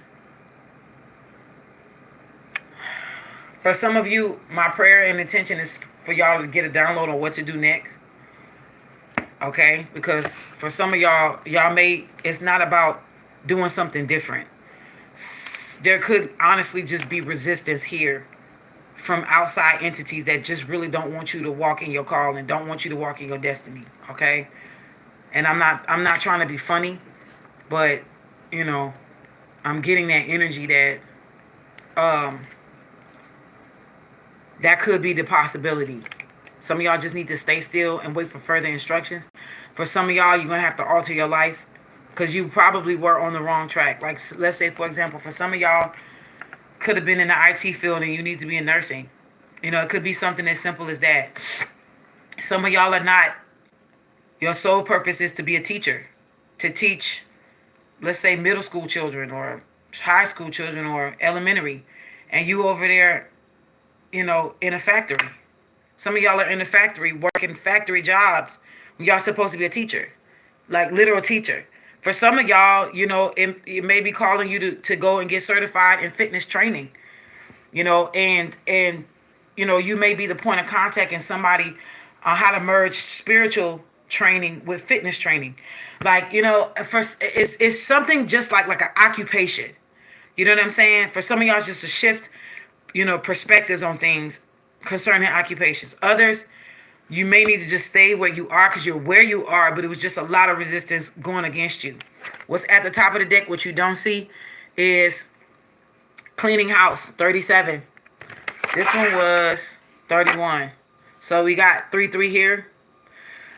For some of you, my prayer and intention is for y'all to get a download on what to do next. Okay? Because for some of y'all, it's not about doing something different. There could honestly just be resistance here from outside entities that just really don't want you to walk in your call and don't want you to walk in your destiny. Okay? And I'm not trying to be funny, but I'm getting that energy that that could be the possibility. Some of y'all just need to stay still and wait for further instructions. For some of y'all, you're going to have to alter your life because you probably were on the wrong track. Like, let's say, for example, for some of y'all, could have been in the IT field and you need to be in nursing. It could be something as simple as that. Some of y'all are not. Your sole purpose is to be a teacher, to teach, let's say, middle school children or high school children or elementary. And you over there, in a factory. Some of y'all are in a factory working factory jobs. Y'all supposed to be a teacher, like literal teacher. For some of y'all, it may be calling you to go and get certified in fitness training, and you may be the point of contact in somebody on how to merge spiritual training with fitness training. Like, first it's something just like an occupation. You know what I'm saying? For some of y'all, it's just a shift, perspectives on things concerning occupations. Others, you may need to just stay where you are because you're where you are, but it was just a lot of resistance going against you. What's at the top of the deck, what you don't see, is cleaning house, 37. This one was 31. So we got 3 here.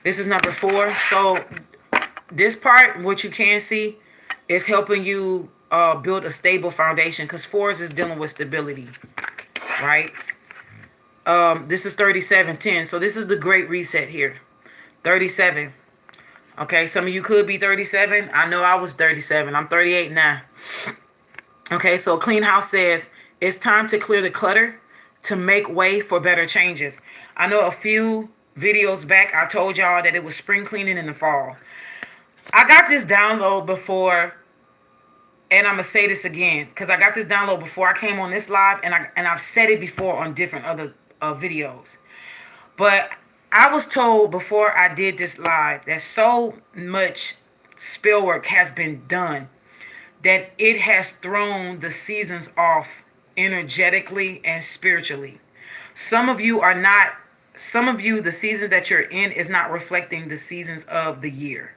This is number 4. So this part, what you can see, is helping you build a stable foundation because 4s is dealing with stability, right? This is 3710. So this is the great reset here. 37. Okay, some of you could be 37. I know I was 37. I'm 38 now. Okay, so Clean House says it's time to clear the clutter to make way for better changes. I know a few videos back I told y'all that it was spring cleaning in the fall. I got this download before, and I'm gonna say this again because I got this download before I came on this live, and I've said it before on different other videos. But I was told before I did this live that so much spell work has been done that it has thrown the seasons off energetically and spiritually. Some of you, the seasons that you're in is not reflecting the seasons of the year.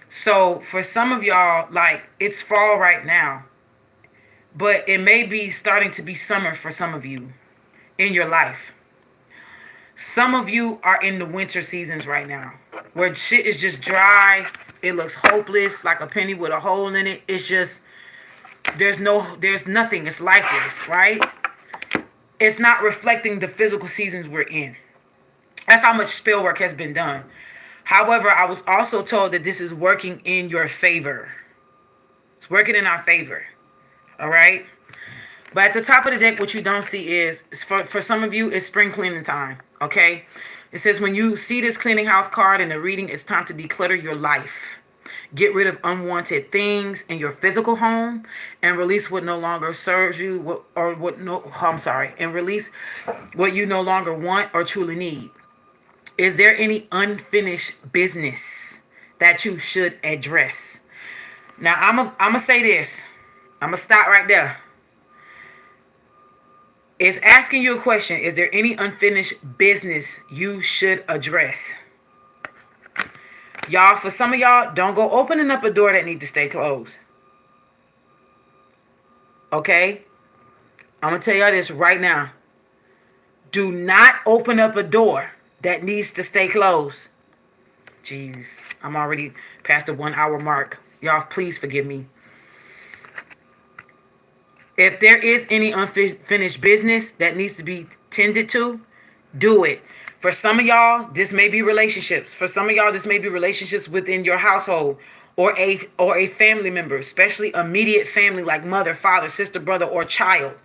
So for some of y'all, like, it's fall right now, but it may be starting to be summer for some of you in your life. Some of you are in the winter seasons right now where shit is just dry. It looks hopeless, like a penny with a hole in it. It's just, there's nothing. It's lifeless, right? It's not reflecting the physical seasons we're in. That's how much spell work has been done. However, I was also told that this is working in your favor. It's working in our favor. All right? But at the top of the deck, what you don't see is, for some of you, it's spring cleaning time. Okay? It says when you see this cleaning house card in the reading, it's time to declutter your life. Get rid of unwanted things in your physical home and release what no longer serves you, and release what you no longer want or truly need. Is there any unfinished business that you should address? Now, I'm gonna say this. I'm gonna stop right there. It's asking you a question. Is there any unfinished business you should address? Y'all, for some of y'all, don't go opening up a door that needs to stay closed. Okay? I'm going to tell y'all this right now. Do not open up a door that needs to stay closed. Jeez, I'm already past the 1 hour mark. Y'all, please forgive me. If there is any unfinished business that needs to be tended to, do it. For some of y'all, this may be relationships. For some of y'all, this may be relationships within your household or a family member, especially immediate family like mother, father, sister, brother, or child.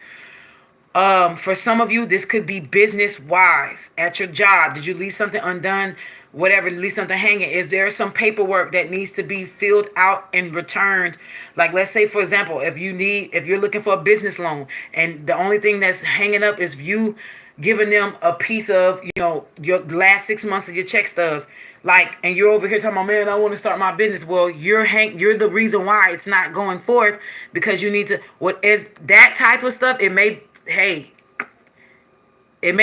For some of you, this could be business wise at your job. Did you leave something undone? Whatever, leave something hanging. Is there some paperwork that needs to be filled out and returned? Like, let's say, for example, if you're looking for a business loan and the only thing that's hanging up is you giving them a piece of, your last 6 months of your check stubs. Like, and you're over here talking about, man, I want to start my business. Well, you're the reason why it's not going forth, because you need to, what is that type of stuff? It may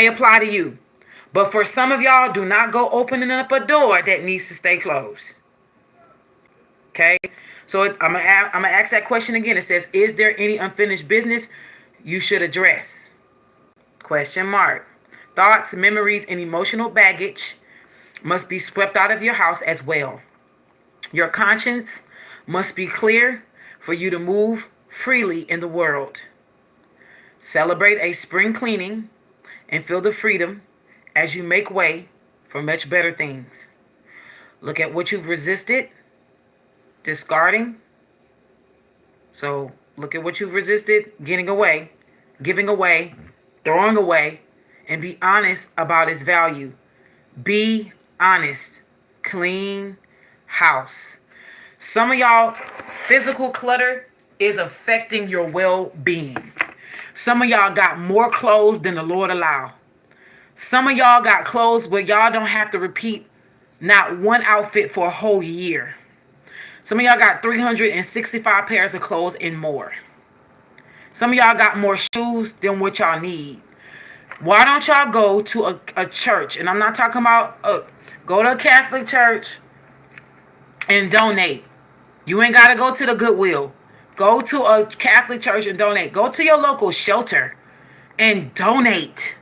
apply to you. But for some of y'all, do not go opening up a door that needs to stay closed. Okay? So I'm gonna ask that question again. It says, is there any unfinished business you should address? Question mark. Thoughts, memories, and emotional baggage must be swept out of your house as well. Your conscience must be clear for you to move freely in the world. Celebrate a spring cleaning and feel the freedom as you make way for much better things. Look at what you've resisted discarding. So look at what you've resisted giving away, throwing away, and be honest about its value. Be honest. Clean house. Some of y'all, physical clutter is affecting your well-being. Some of y'all got more clothes than the Lord allow. Some of y'all got clothes where y'all don't have to repeat not one outfit for a whole year. Some of y'all got 365 pairs of clothes and more. Some of y'all got more shoes than what y'all need. Why don't y'all go to a church? And I'm not talking about go to a Catholic church and donate. You ain't got to go to the Goodwill. Go to a Catholic church and donate. Go to your local shelter and donate.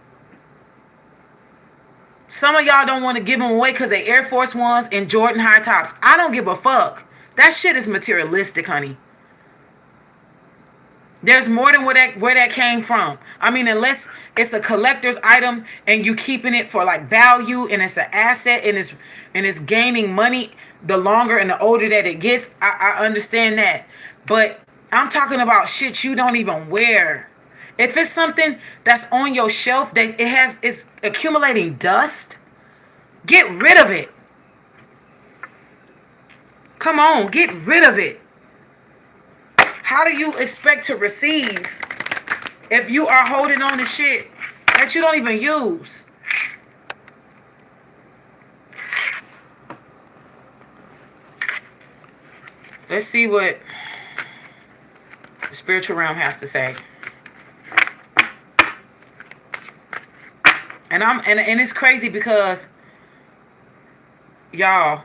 Some of y'all don't want to give them away because they Air Force Ones and Jordan high tops. I don't give a fuck. That shit is materialistic, honey. There's more than where that came from. I mean, unless it's a collector's item and you keeping it for like value and it's an asset and it's gaining money the longer and the older that it gets, I understand that. But I'm talking about shit you don't even wear. If it's something that's on your shelf that it's accumulating dust, get rid of it. Come on, get rid of it. How do you expect to receive if you are holding on to shit that you don't even use? Let's see what the spiritual realm has to say. And it's crazy because y'all,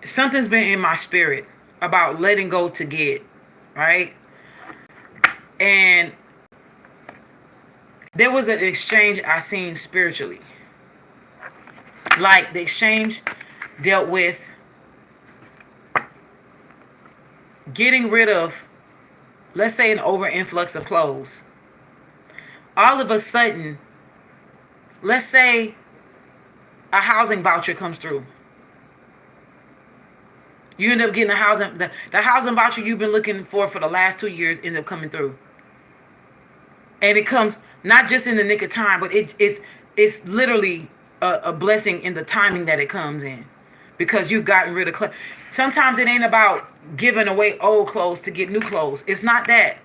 something's been in my spirit about letting go to get, right? And there was an exchange I seen spiritually. Like the exchange dealt with getting rid of, let's say, an over influx of clothes. All of a sudden, let's say a housing voucher comes through. You end up getting the housing voucher you've been looking for the last 2 years end up coming through. And it comes not just in the nick of time, but it's literally a blessing in the timing that it comes in. Because you've gotten rid of clothes. Sometimes it ain't about giving away old clothes to get new clothes. It's not that.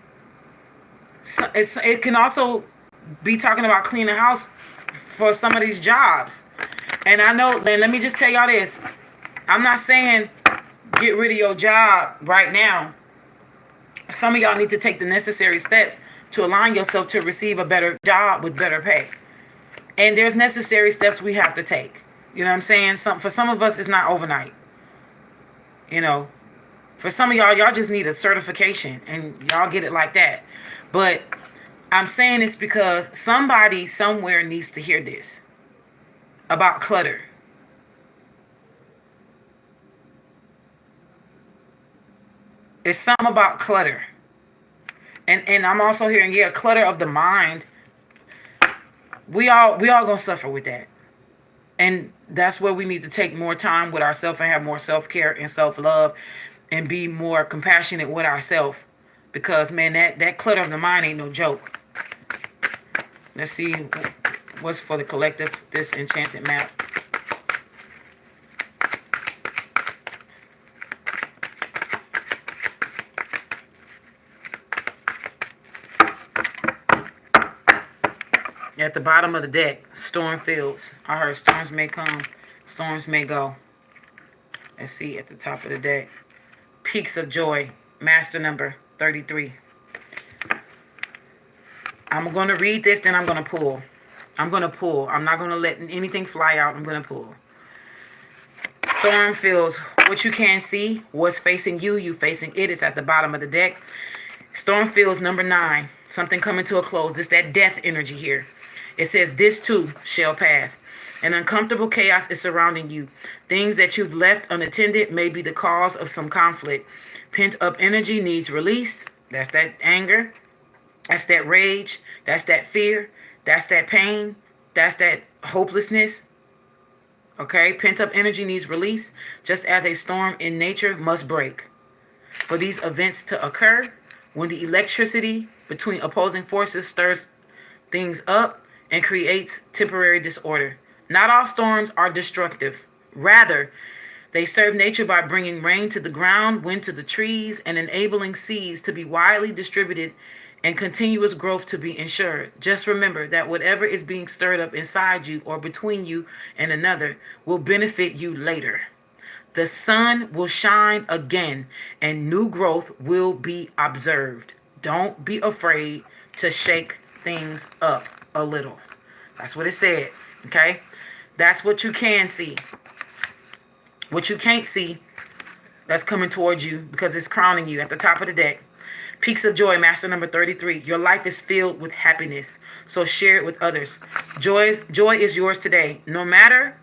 It can also be talking about cleaning the house for some of these jobs. And I know, then let me just tell y'all this. I'm not saying get rid of your job right now. Some of y'all need to take the necessary steps to align yourself to receive a better job with better pay. And there's necessary steps we have to take. You know what I'm saying? For some of us, it's not overnight. For some of y'all just need a certification and y'all get it like that. But I'm saying this because somebody somewhere needs to hear this about clutter. It's something about clutter. And I'm also hearing, yeah, clutter of the mind. We all gonna suffer with that. And that's where we need to take more time with ourselves and have more self-care and self-love and be more compassionate with ourselves. Because man, that clutter of the mind ain't no joke. Let's see what's for the collective, this enchanted map. At the bottom of the deck, storm fields. I heard storms may come, storms may go. Let's see at the top of the deck. Peaks of joy, master number 33. I'm going to read this, then I'm going to pull. I'm going to pull. I'm not going to let anything fly out. I'm going to pull. Storm fields, what you can't see, what's facing you, you facing it. It's at the bottom of the deck. Storm fields number 9. Something coming to a close. This that death energy here. It says, this too shall pass. An uncomfortable chaos is surrounding you. Things that you've left unattended may be the cause of some conflict. Pent up energy needs release. That's that anger. That's that rage. That's that fear. That's that pain. That's that hopelessness. Okay? Pent up energy needs release, just as a storm in nature must break. For these events to occur, when the electricity between opposing forces stirs things up and creates temporary disorder. Not all storms are destructive. Rather, they serve nature by bringing rain to the ground, wind to the trees, and enabling seeds to be widely distributed and continuous growth to be ensured. Just remember that whatever is being stirred up inside you or between you and another will benefit you later. The sun will shine again and new growth will be observed. Don't be afraid to shake things up a little. That's what it said. Okay? That's what you can see. What you can't see, that's coming towards you because it's crowning you at the top of the deck. Peaks of joy, master number 33. Your life is filled with happiness, so share it with others. Joy is yours today. No matter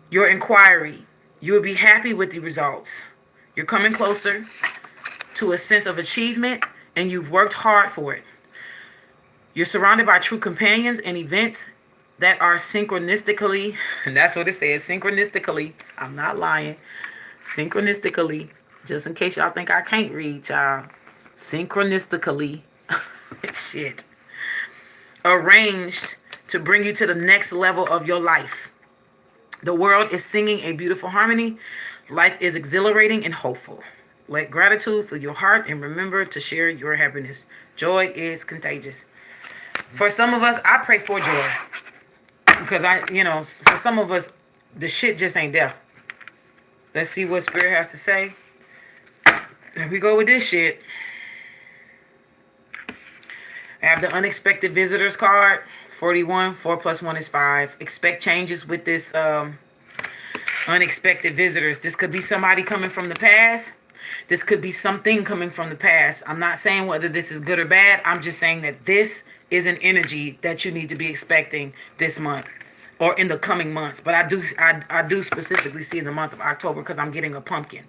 your inquiry, you will be happy with the results. You're coming closer to a sense of achievement, and you've worked hard for it. You're surrounded by true companions and events that are synchronistically, and that's what it says, synchronistically. I'm not lying. Synchronistically, just in case y'all think I can't read, y'all. Synchronistically, shit, arranged to bring you to the next level of your life. The world is singing a beautiful harmony. Life is exhilarating and hopeful. Let gratitude fill your heart and remember to share your happiness. Joy is contagious. For some of us, I pray for joy. Because for some of us, the shit just ain't there. Let's see what Spirit has to say. Here we go with this shit. I have the unexpected visitors card. 41, 4 plus 1 is 5. Expect changes with this unexpected visitors. This could be somebody coming from the past. This could be something coming from the past. I'm not saying whether this is good or bad. I'm just saying that this is an energy that you need to be expecting this month or in the coming months. But I do specifically see in the month of October because I'm getting a pumpkin.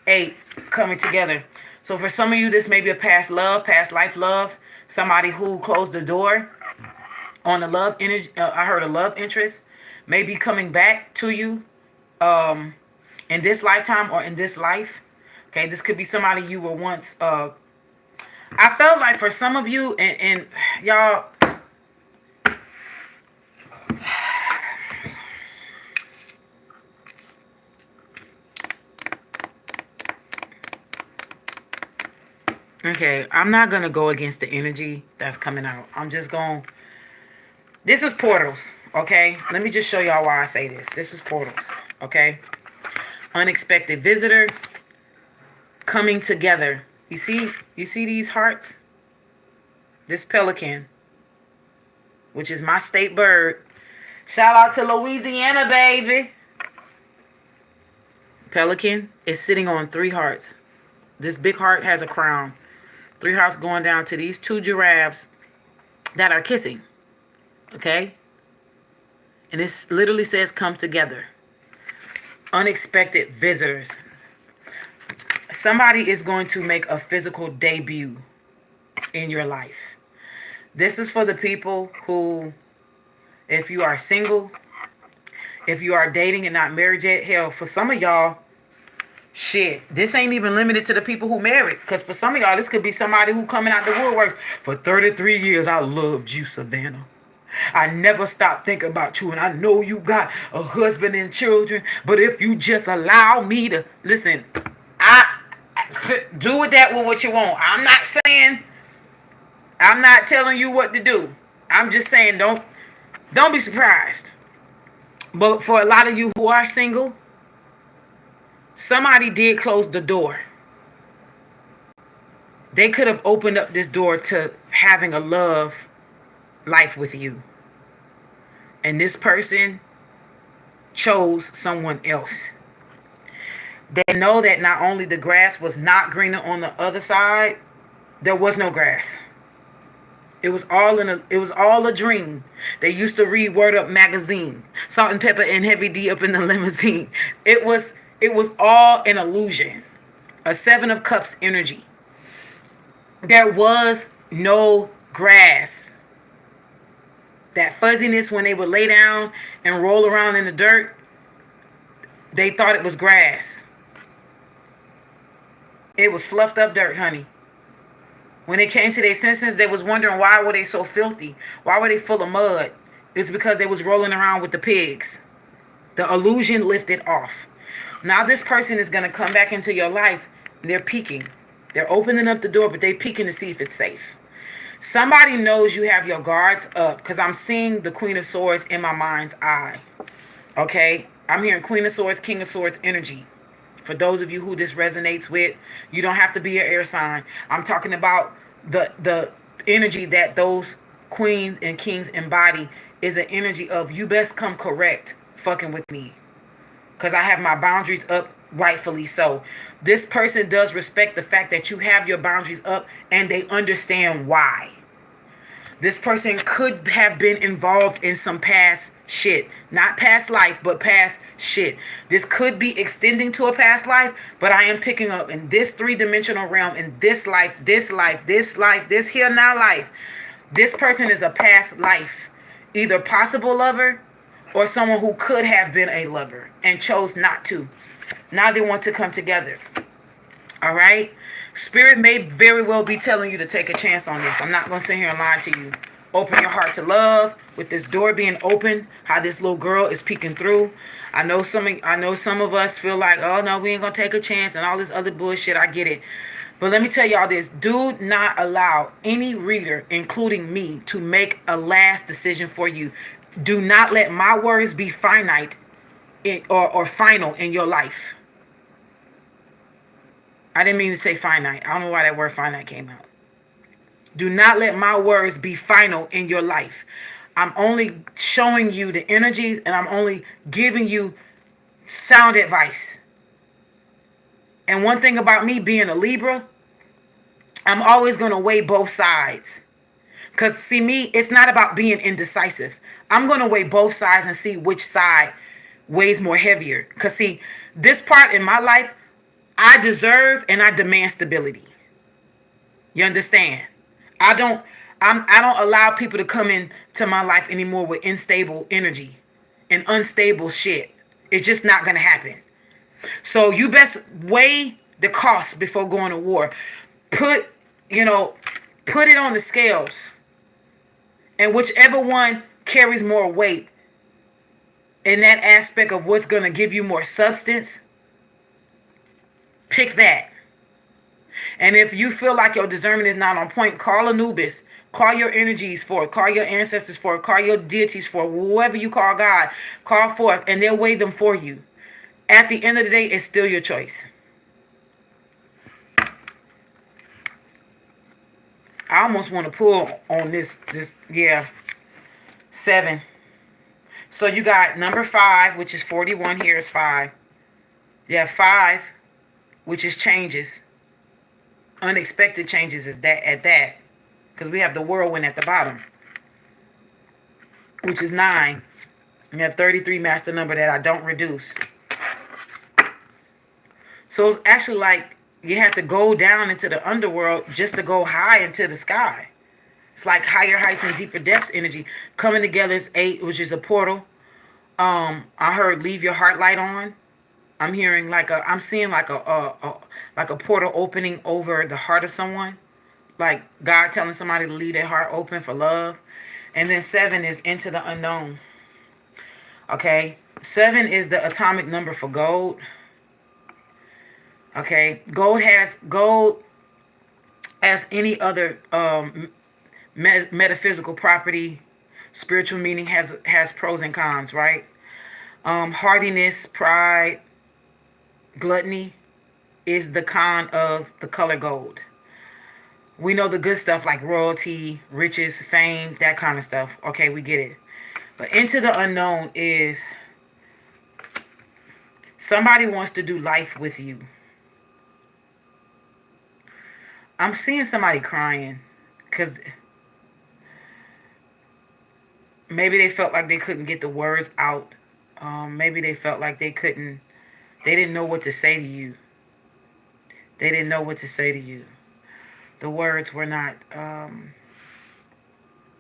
8 coming together. So for some of you, this may be a past love, past life love. Somebody who closed the door on a love energy. I heard a love interest may be coming back to you in this lifetime or in this life. Okay, this could be somebody you were once. I felt like for some of you, and y'all, okay, I'm not going to go against the energy that's coming out. I'm just going, this is portals, okay? Let me just show y'all why I say this. This is portals, okay? Unexpected visitor coming together. You see these hearts? This pelican, which is my state bird. Shout out to Louisiana, baby. Pelican is sitting on 3 hearts. This big heart has a crown. 3 hearts going down to these 2 giraffes that are kissing. Okay? And this literally says come together. Unexpected visitors. Somebody is going to make a physical debut in your life. This is for the people who, if you are single, if you are dating and not married yet, hell, for some of y'all, shit, this ain't even limited to the people who married. Because for some of y'all, this could be somebody who coming out the woodworks. For 33 years, I loved you, Savannah. I never stopped thinking about you, and I know you got a husband and children. But if you just allow me to listen, I do with that with what you want. I'm not telling you what to do. I'm just saying don't be surprised. But for a lot of you who are single, somebody did close the door. They could have opened up this door to having a love life with you. And this person chose someone else. They know that not only the grass was not greener on the other side, there was no grass. It was all a dream. They used to read Word Up magazine, Salt and Pepper and Heavy D up in the limousine. It was all an illusion. A 7 of Cups energy. There was no grass. That fuzziness when they would lay down and roll around in the dirt, they thought it was grass. It was fluffed up dirt, honey. When they came to their senses, they was wondering why were they so filthy? Why were they full of mud? It's because they was rolling around with the pigs. The illusion lifted off. Now this person is going to come back into your life. They're peeking. They're opening up the door, but they're peeking to see if it's safe. Somebody knows you have your guards up because I'm seeing the Queen of Swords in my mind's eye. Okay? I'm hearing Queen of Swords, King of Swords energy. For those of you who this resonates with, you don't have to be an air sign. I'm talking about the energy that those queens and kings embody is an energy of you best come correct fucking with me. Because I have my boundaries up rightfully so. This person does respect the fact that you have your boundaries up and they understand why. This person could have been involved in some past shit. Not past life, but past shit. This could be extending to a past life, but I am picking up in this 3-dimensional realm, in this life, this here now life. This person is a past life. Either possible lover or someone who could have been a lover and chose not to. Now they want to come together. All right? Spirit may very well be telling you to take a chance on this. I'm not going to sit here and lie to you. Open your heart to love. With this door being open, how this little girl is peeking through. I know some of us feel like, oh no, we ain't going to take a chance and all this other bullshit. I get it. But let me tell y'all this. Do not allow any reader, including me, to make a last decision for you. Do not let my words be finite or final in your life. I didn't mean to say finite. I don't know why that word finite came out. Do not let my words be final in your life. I'm only showing you the energies and I'm only giving you sound advice. And one thing about me being a Libra, I'm always going to weigh both sides. Because see me, it's not about being indecisive. I'm going to weigh both sides and see which side weighs more heavier. Because see, this part in my life, I deserve and I demand stability. You understand? I don't allow people to come into my life anymore with unstable energy and unstable shit. It's just not going to happen. So you best weigh the cost before going to war. Put it on the scales. And whichever one carries more weight in that aspect of what's going to give you more substance, pick that. And if you feel like your discernment is not on point, call Anubis. Call your energies for it. Call your ancestors for it. Call your deities for it. Whoever you call God, call forth, and they'll weigh them for you. At the end of the day, it's still your choice. I almost want to pull on this, 7. So you got number 5, which is 41. Here is 5. You have 5, which is changes. Unexpected changes is that at that. Because we have the whirlwind at the bottom, which is 9. You have 33, master number that I don't reduce. So it's actually like You have to go down into the underworld just to go high into the sky. It's like higher heights and deeper depths energy coming together is 8, which is a portal. I heard leave your heart light on. I'm hearing I'm seeing like a portal opening over the heart of someone, like God telling somebody to leave their heart open for love. And then 7 is into the unknown. Okay, 7 is the atomic number for gold. Okay, gold as any other metaphysical property, spiritual meaning has pros and cons, right? Hardiness, pride, gluttony is the con of the color gold. We know the good stuff like royalty, riches, fame, that kind of stuff. Okay, we get it. But into the unknown is somebody wants to do life with you. I'm seeing somebody crying because maybe they felt like they couldn't get the words out. Maybe they felt like they didn't know what to say to you. They didn't know what to say to you. The words were not,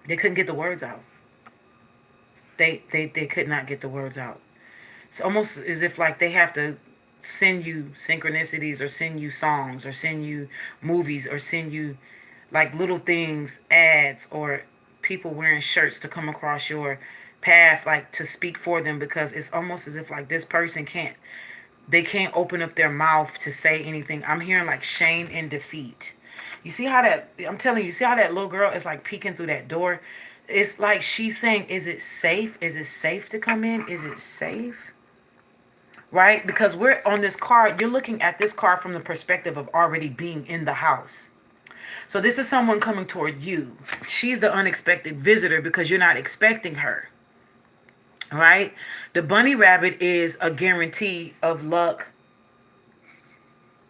they couldn't get the words out. They could not get the words out. It's almost as if like they have to send you synchronicities or send you songs or send you movies or send you like little things, ads or people wearing shirts to come across your path, like to speak for them, because it's almost as if like this person they can't open up their mouth to say anything. I'm hearing like shame and defeat. You see how I'm telling you, see how that little girl is like peeking through that door? It's like she's saying, is it safe? Is it safe to come in? Is it safe? Right? Because we're on this card. You're looking at this card from the perspective of already being in the house. So this is someone coming toward you. She's the unexpected visitor because you're not expecting her. Right? The bunny rabbit is a guarantee of luck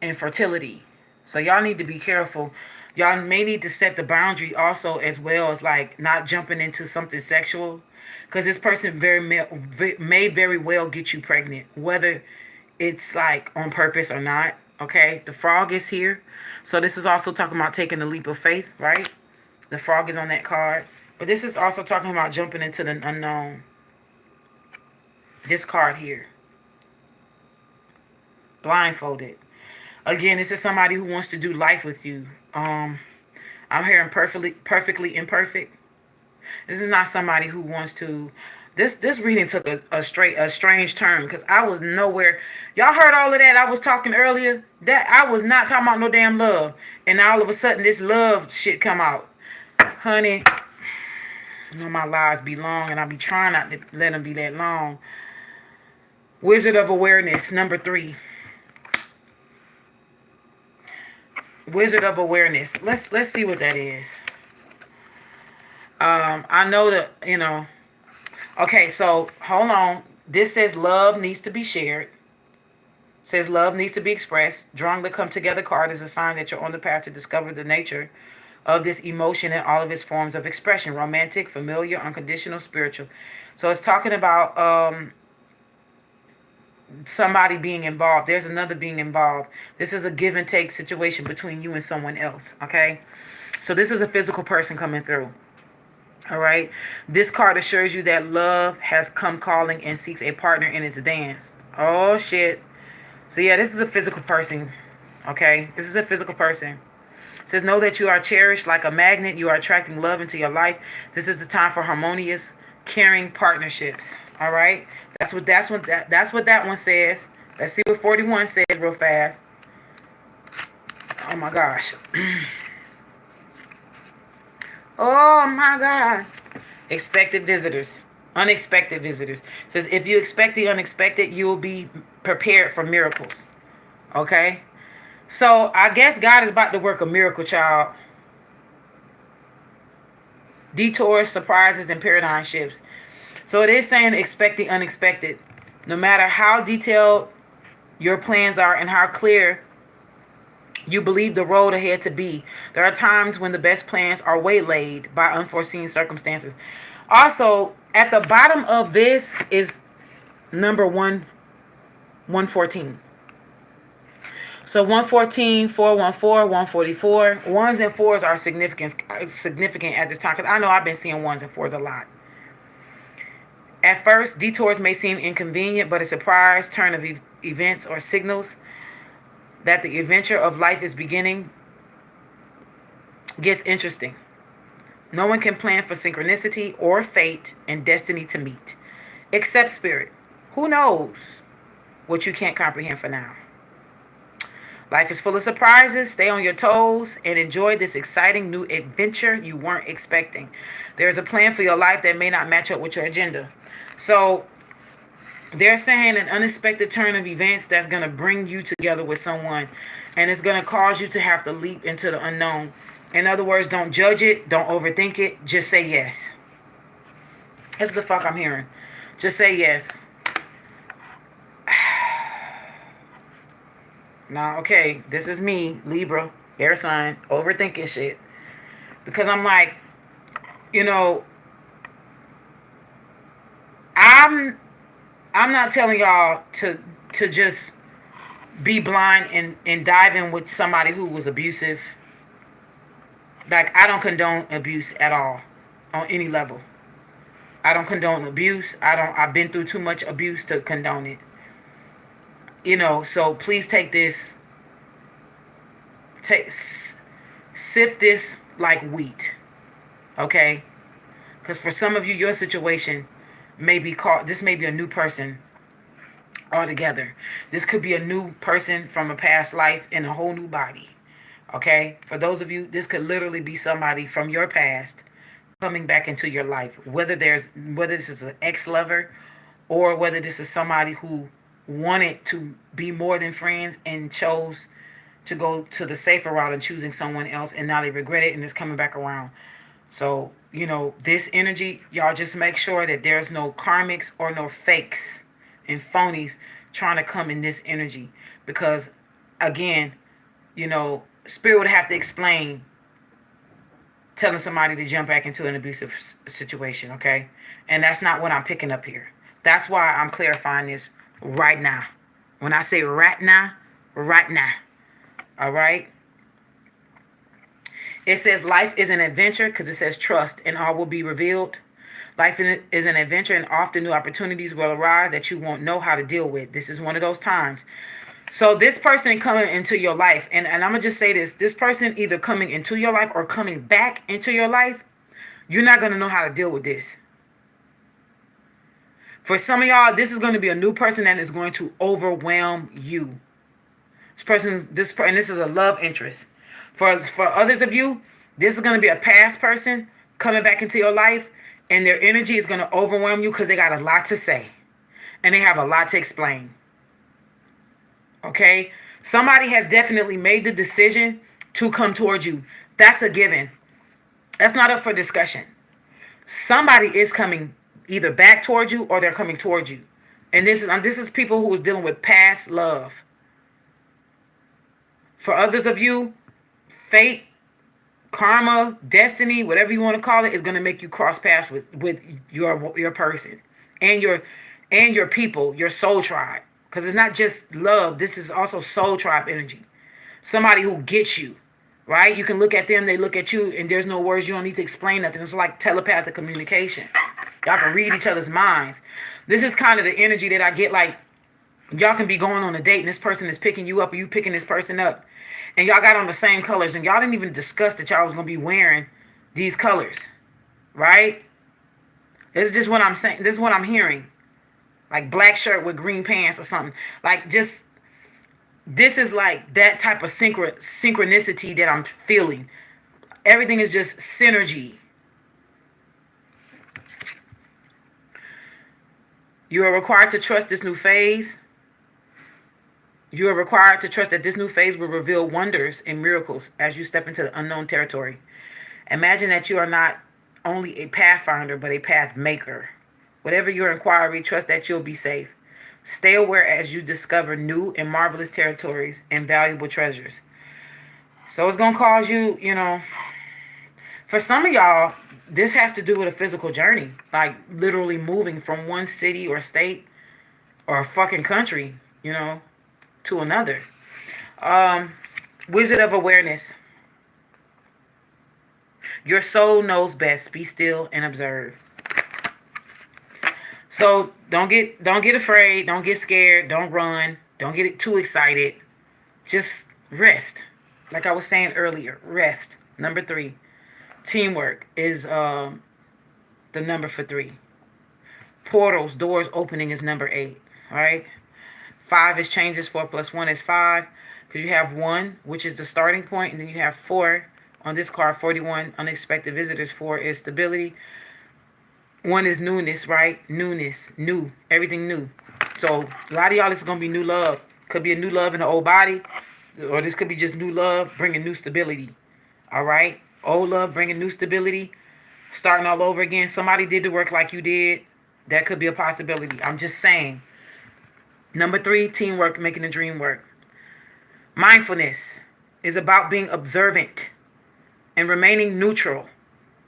and fertility. So y'all need to be careful. Y'all may need to set the boundary also, as well as like not jumping into something sexual, because this person may very well get you pregnant, whether it's like on purpose or not. Okay, the frog is here, so this is also talking about taking a leap of faith, right? The frog is on that card, but this is also talking about jumping into the unknown. This card here, blindfolded. Again, this is somebody who wants to do life with you. I'm hearing perfectly imperfect. This is not somebody who wants to. This reading took a strange turn because I was nowhere. Y'all heard all of that? I was talking earlier that I was not talking about no damn love, and all of a sudden this love shit come out, honey. You know my lives be long, and I be trying not to let them be that long. Wizard of Awareness, number 3. Wizard of Awareness. Let's see what that is. I know that, okay, so hold on. This says love needs to be shared. It says love needs to be expressed. Drawing the come together card is a sign that you're on the path to discover the nature of this emotion in all of its forms of expression: romantic, familiar, unconditional, spiritual. So it's talking about somebody being involved. There's another being involved. This is a give and take situation between you and someone else. Okay, so this is a physical person coming through. All right, this card assures you that love has come calling and seeks a partner in its dance. Oh shit. So yeah, this is a physical person. Okay, this is a physical person. It says, know that you are cherished like a magnet. You are attracting love into your life. This is the time for harmonious, caring partnerships. All right, that's what that one says. Let's see what 41 says real fast. Oh my gosh. Oh my God. Expected visitors. Unexpected visitors. It says if you expect the unexpected, you will be prepared for miracles. Okay? So I guess God is about to work a miracle, child. Detours, surprises, and paradigm shifts. So it is saying expect the unexpected. No matter how detailed your plans are and how clear you believe the road ahead to be, there are times when the best plans are waylaid by unforeseen circumstances. Also, at the bottom of this is number 114. So 114, 414, 144. Ones and fours are significant at this time because I know I've been seeing ones and fours a lot. At first, detours may seem inconvenient, but a surprise turn of events or signals that the adventure of life is beginning gets interesting. No one can plan for synchronicity or fate and destiny to meet, except spirit. Who knows what you can't comprehend for now? Life is full of surprises. Stay on your toes and enjoy this exciting new adventure you weren't expecting. There's a plan for your life that may not match up with your agenda. So they're saying an unexpected turn of events that's going to bring you together with someone, and it's going to cause you to have to leap into the unknown. In other words, don't judge it. Don't overthink it. Just say yes. That's what the fuck I'm hearing. Just say yes. Now, okay, this is me, Libra, air sign, overthinking shit. Because I'm like, you know, I'm not telling y'all to just be blind and dive in with somebody who was abusive. Like, I don't condone abuse at all on any level. I don't condone abuse. I've been through too much abuse to condone it. You know, so please take this, sift this like wheat, okay? Because for some of you, your situation may be called, this may be a new person altogether. This could be a new person from a past life in a whole new body, okay? For those of you, this could literally be somebody from your past coming back into your life, whether this is an ex-lover or whether this is somebody who wanted to be more than friends and chose to go to the safer route and choosing someone else, and now they regret it and it's coming back around. So, you know, this energy, y'all just make sure that there's no karmics or no fakes and phonies trying to come in this energy, because again, you know, spirit would have to explain telling somebody to jump back into an abusive situation, okay? And that's not what I'm picking up here. That's why I'm clarifying this right now. When I say right now, right now. All right? It says life is an adventure because it says trust and all will be revealed. Life is an adventure and often new opportunities will arise that you won't know how to deal with. This is one of those times. So this person coming into your life, and I'm going to just say this person either coming into your life or coming back into your life, you're not going to know how to deal with this. For some of y'all, this is going to be a new person that is going to overwhelm you. And this is a love interest. For others of you, this is going to be a past person coming back into your life, and their energy is going to overwhelm you because they got a lot to say, and they have a lot to explain. Okay? Somebody has definitely made the decision to come towards you. That's a given. That's not up for discussion. Somebody is coming either back towards you or they're coming towards you. And this is people who is dealing with past love. For others of you, fate, karma, destiny, whatever you want to call it, is going to make you cross paths with your person and your people, your soul tribe. Because it's not just love. This is also soul tribe energy. Somebody who gets you, right? You can look at them, they look at you, and there's no words. You don't need to explain nothing. It's like telepathic communication. Y'all can read each other's minds. This is kind of the energy that I get, like, y'all can be going on a date, and this person is picking you up, or you picking this person up. And y'all got on the same colors, and y'all didn't even discuss that y'all was going to be wearing these colors, right? This is just what I'm saying. This is what I'm hearing. Like black shirt with green pants or something. Like just, this is like that type of synchronicity that I'm feeling. Everything is just synergy. You are required to trust this new phase. You are required to trust that this new phase will reveal wonders and miracles as you step into the unknown territory. Imagine that you are not only a pathfinder, but a path maker. Whatever your inquiry, trust that you'll be safe. Stay aware as you discover new and marvelous territories and valuable treasures. So it's going to cause you, you know, for some of y'all, this has to do with a physical journey. Like literally moving from one city or state or a fucking country, you know, to another. Wizard of awareness. Your soul knows best. Be still and observe. So don't get afraid. Don't get scared. Don't run. Don't get too excited. Just rest. Like I was saying earlier, rest. Number 3. Teamwork is the number for 3. Portals, doors opening is number 8. All right. 5 is changes. 4 plus 1 is 5. Because you have 1, which is the starting point, and then you have 4 on this card. 41, unexpected visitors. 4 is stability. 1 is newness, right? Newness, new, everything new. So a lot of y'all, this is gonna be new love. Could be a new love in the old body, or this could be just new love bringing new stability. All right, old love bringing new stability, starting all over again. Somebody did the work like you did. That could be a possibility. I'm just saying. Number 3, teamwork, making the dream work. Mindfulness is about being observant and remaining neutral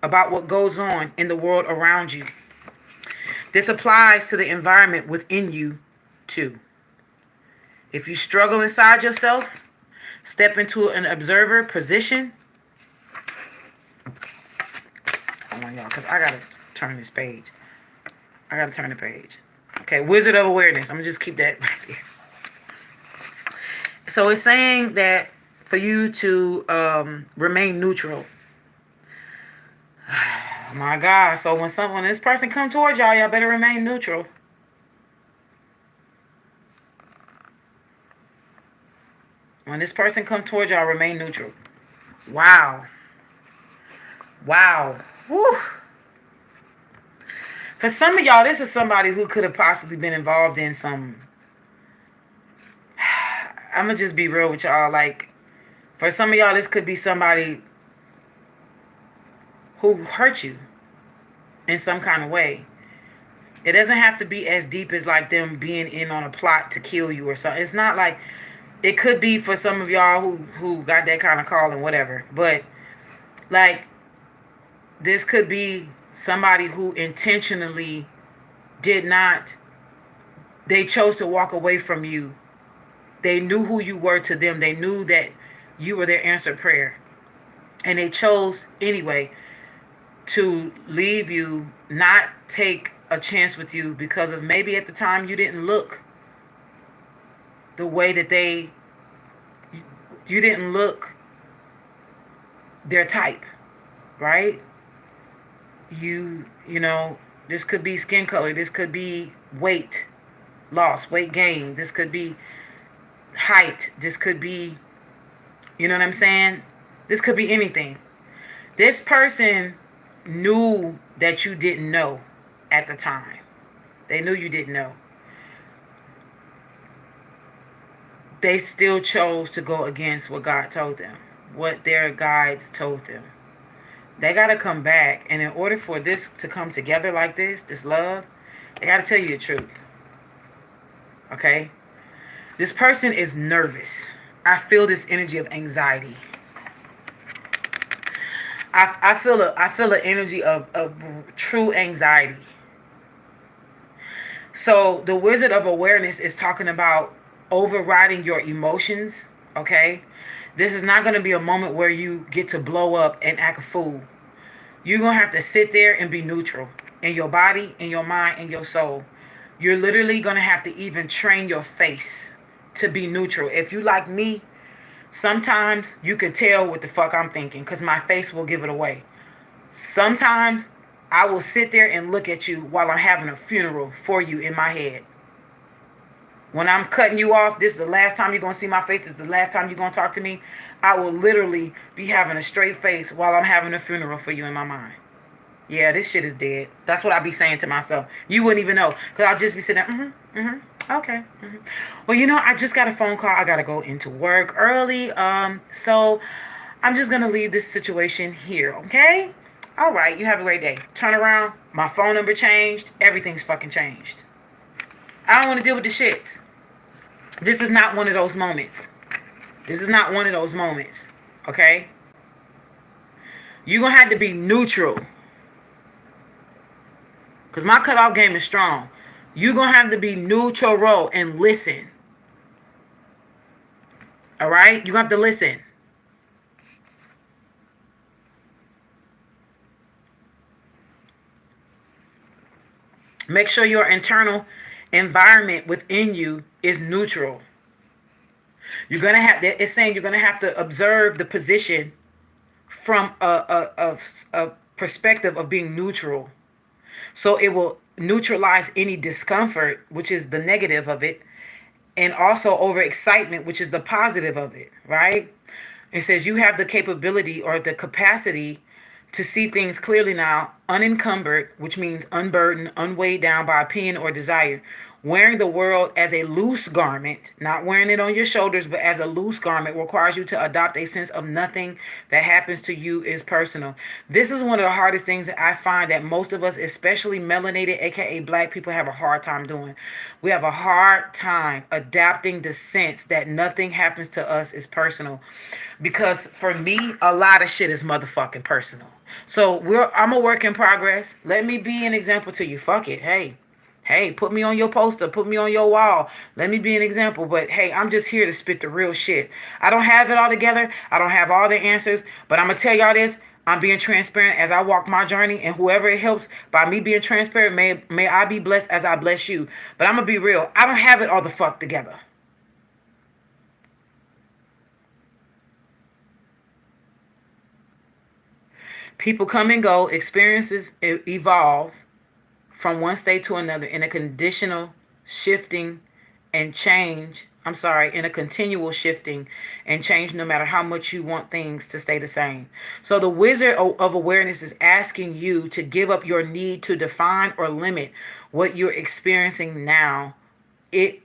about what goes on in the world around you. This applies to the environment within you too. If you struggle inside yourself, step into an observer position. Hold on, y'all, because I got to turn this page. I got to turn the page. Okay, Wizard of Awareness. I'm going to just keep that right there. So it's saying that for you to remain neutral. Oh my God. So when this person come towards y'all, y'all better remain neutral. When this person come towards y'all, remain neutral. Wow. Wow. Woo. For some of y'all, this is somebody who could have possibly been involved in some... I'm going to just be real with y'all. Like, for some of y'all, this could be somebody who hurt you in some kind of way. It doesn't have to be as deep as like them being in on a plot to kill you or something. It's not like... It could be for some of y'all who got that kind of call and whatever. But, like, this could be somebody who intentionally did not... They chose to walk away from you. They knew who you were to them. They knew that you were their answered prayer. And they chose, anyway, to leave you, not take a chance with you because of maybe at the time you didn't look the way that you didn't look their type, right? You know, this could be skin color. This could be weight loss, weight gain. This could be height. This could be, you know what I'm saying? This could be anything. This person knew that you didn't know at the time. They knew you didn't know. They still chose to go against what God told them, what their guides told them. They got to come back. And in order for this to come together like this love, they got to tell you the truth. Okay? This person is nervous. I feel this energy of anxiety. I feel an energy of true anxiety. So the Wizard of Awareness is talking about overriding your emotions, okay? This is not going to be a moment where you get to blow up and act a fool. You're going to have to sit there and be neutral in your body, in your mind, in your soul. You're literally going to have to even train your face to be neutral. If you like me, sometimes you can tell what the fuck I'm thinking because my face will give it away. Sometimes I will sit there and look at you while I'm having a funeral for you in my head. When I'm cutting you off, this is the last time you're going to see my face. This is the last time you're going to talk to me. I will literally be having a straight face while I'm having a funeral for you in my mind. Yeah, this shit is dead. That's what I be saying to myself. You wouldn't even know. Because I'll just be sitting there, okay. Well, you know, I just got a phone call. I got to go into work early. So I'm just going to leave this situation here, okay? All right, you have a great day. Turn around. My phone number changed. Everything's fucking changed. I don't want to deal with the shits. This is not one of those moments. This is not one of those moments. Okay? You're going to have to be neutral. Because my cutoff game is strong. You're going to have to be neutral and listen. All right? You have to listen. Make sure your internal environment within you is neutral. You're gonna have it's saying you're gonna have to observe the position from a perspective of being neutral. So it will neutralize any discomfort, which is the negative of it, and also over excitement, which is the positive of it, right? It says you have the capability or the capacity to see things clearly now, unencumbered, which means unburdened, unweighed down by opinion or desire. Wearing the world as a loose garment, not wearing it on your shoulders, but as a loose garment, requires you to adopt a sense of nothing that happens to you is personal. This is one of the hardest things that I find that most of us, especially melanated, aka black people, have a hard time doing. We have a hard time adapting the sense that nothing happens to us is personal. Because for me, a lot of shit is motherfucking personal. So I'm a work in progress. Let me be an example to you. Fuck it. Hey, put me on your poster, put me on your wall. Let me be an example. But hey, I'm just here to spit the real shit. I don't have it all together. I don't have all the answers. But I'm going to tell y'all this. I'm being transparent as I walk my journey. And whoever it helps by me being transparent, may I be blessed as I bless you. But I'm going to be real. I don't have it all the fuck together. People come and go. Experiences evolve from one state to another in a conditional shifting and change. I'm sorry, in a continual shifting and change no matter how much you want things to stay the same. So the wizard of awareness is asking you to give up your need to define or limit what you're experiencing now. It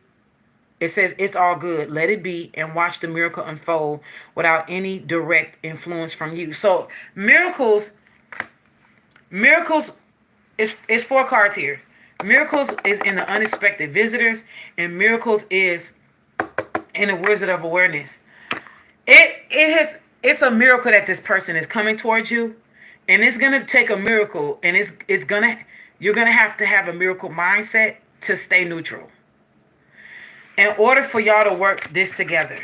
it says it's all good. Let it be and watch the miracle unfold without any direct influence from you. So miracles it's four cards here. Miracles is in the unexpected visitors, and miracles is in the wizard of awareness. It's a miracle that this person is coming towards you, and it's gonna take a miracle, and it's gonna you're gonna have to have a miracle mindset to stay neutral in order for y'all to work this together.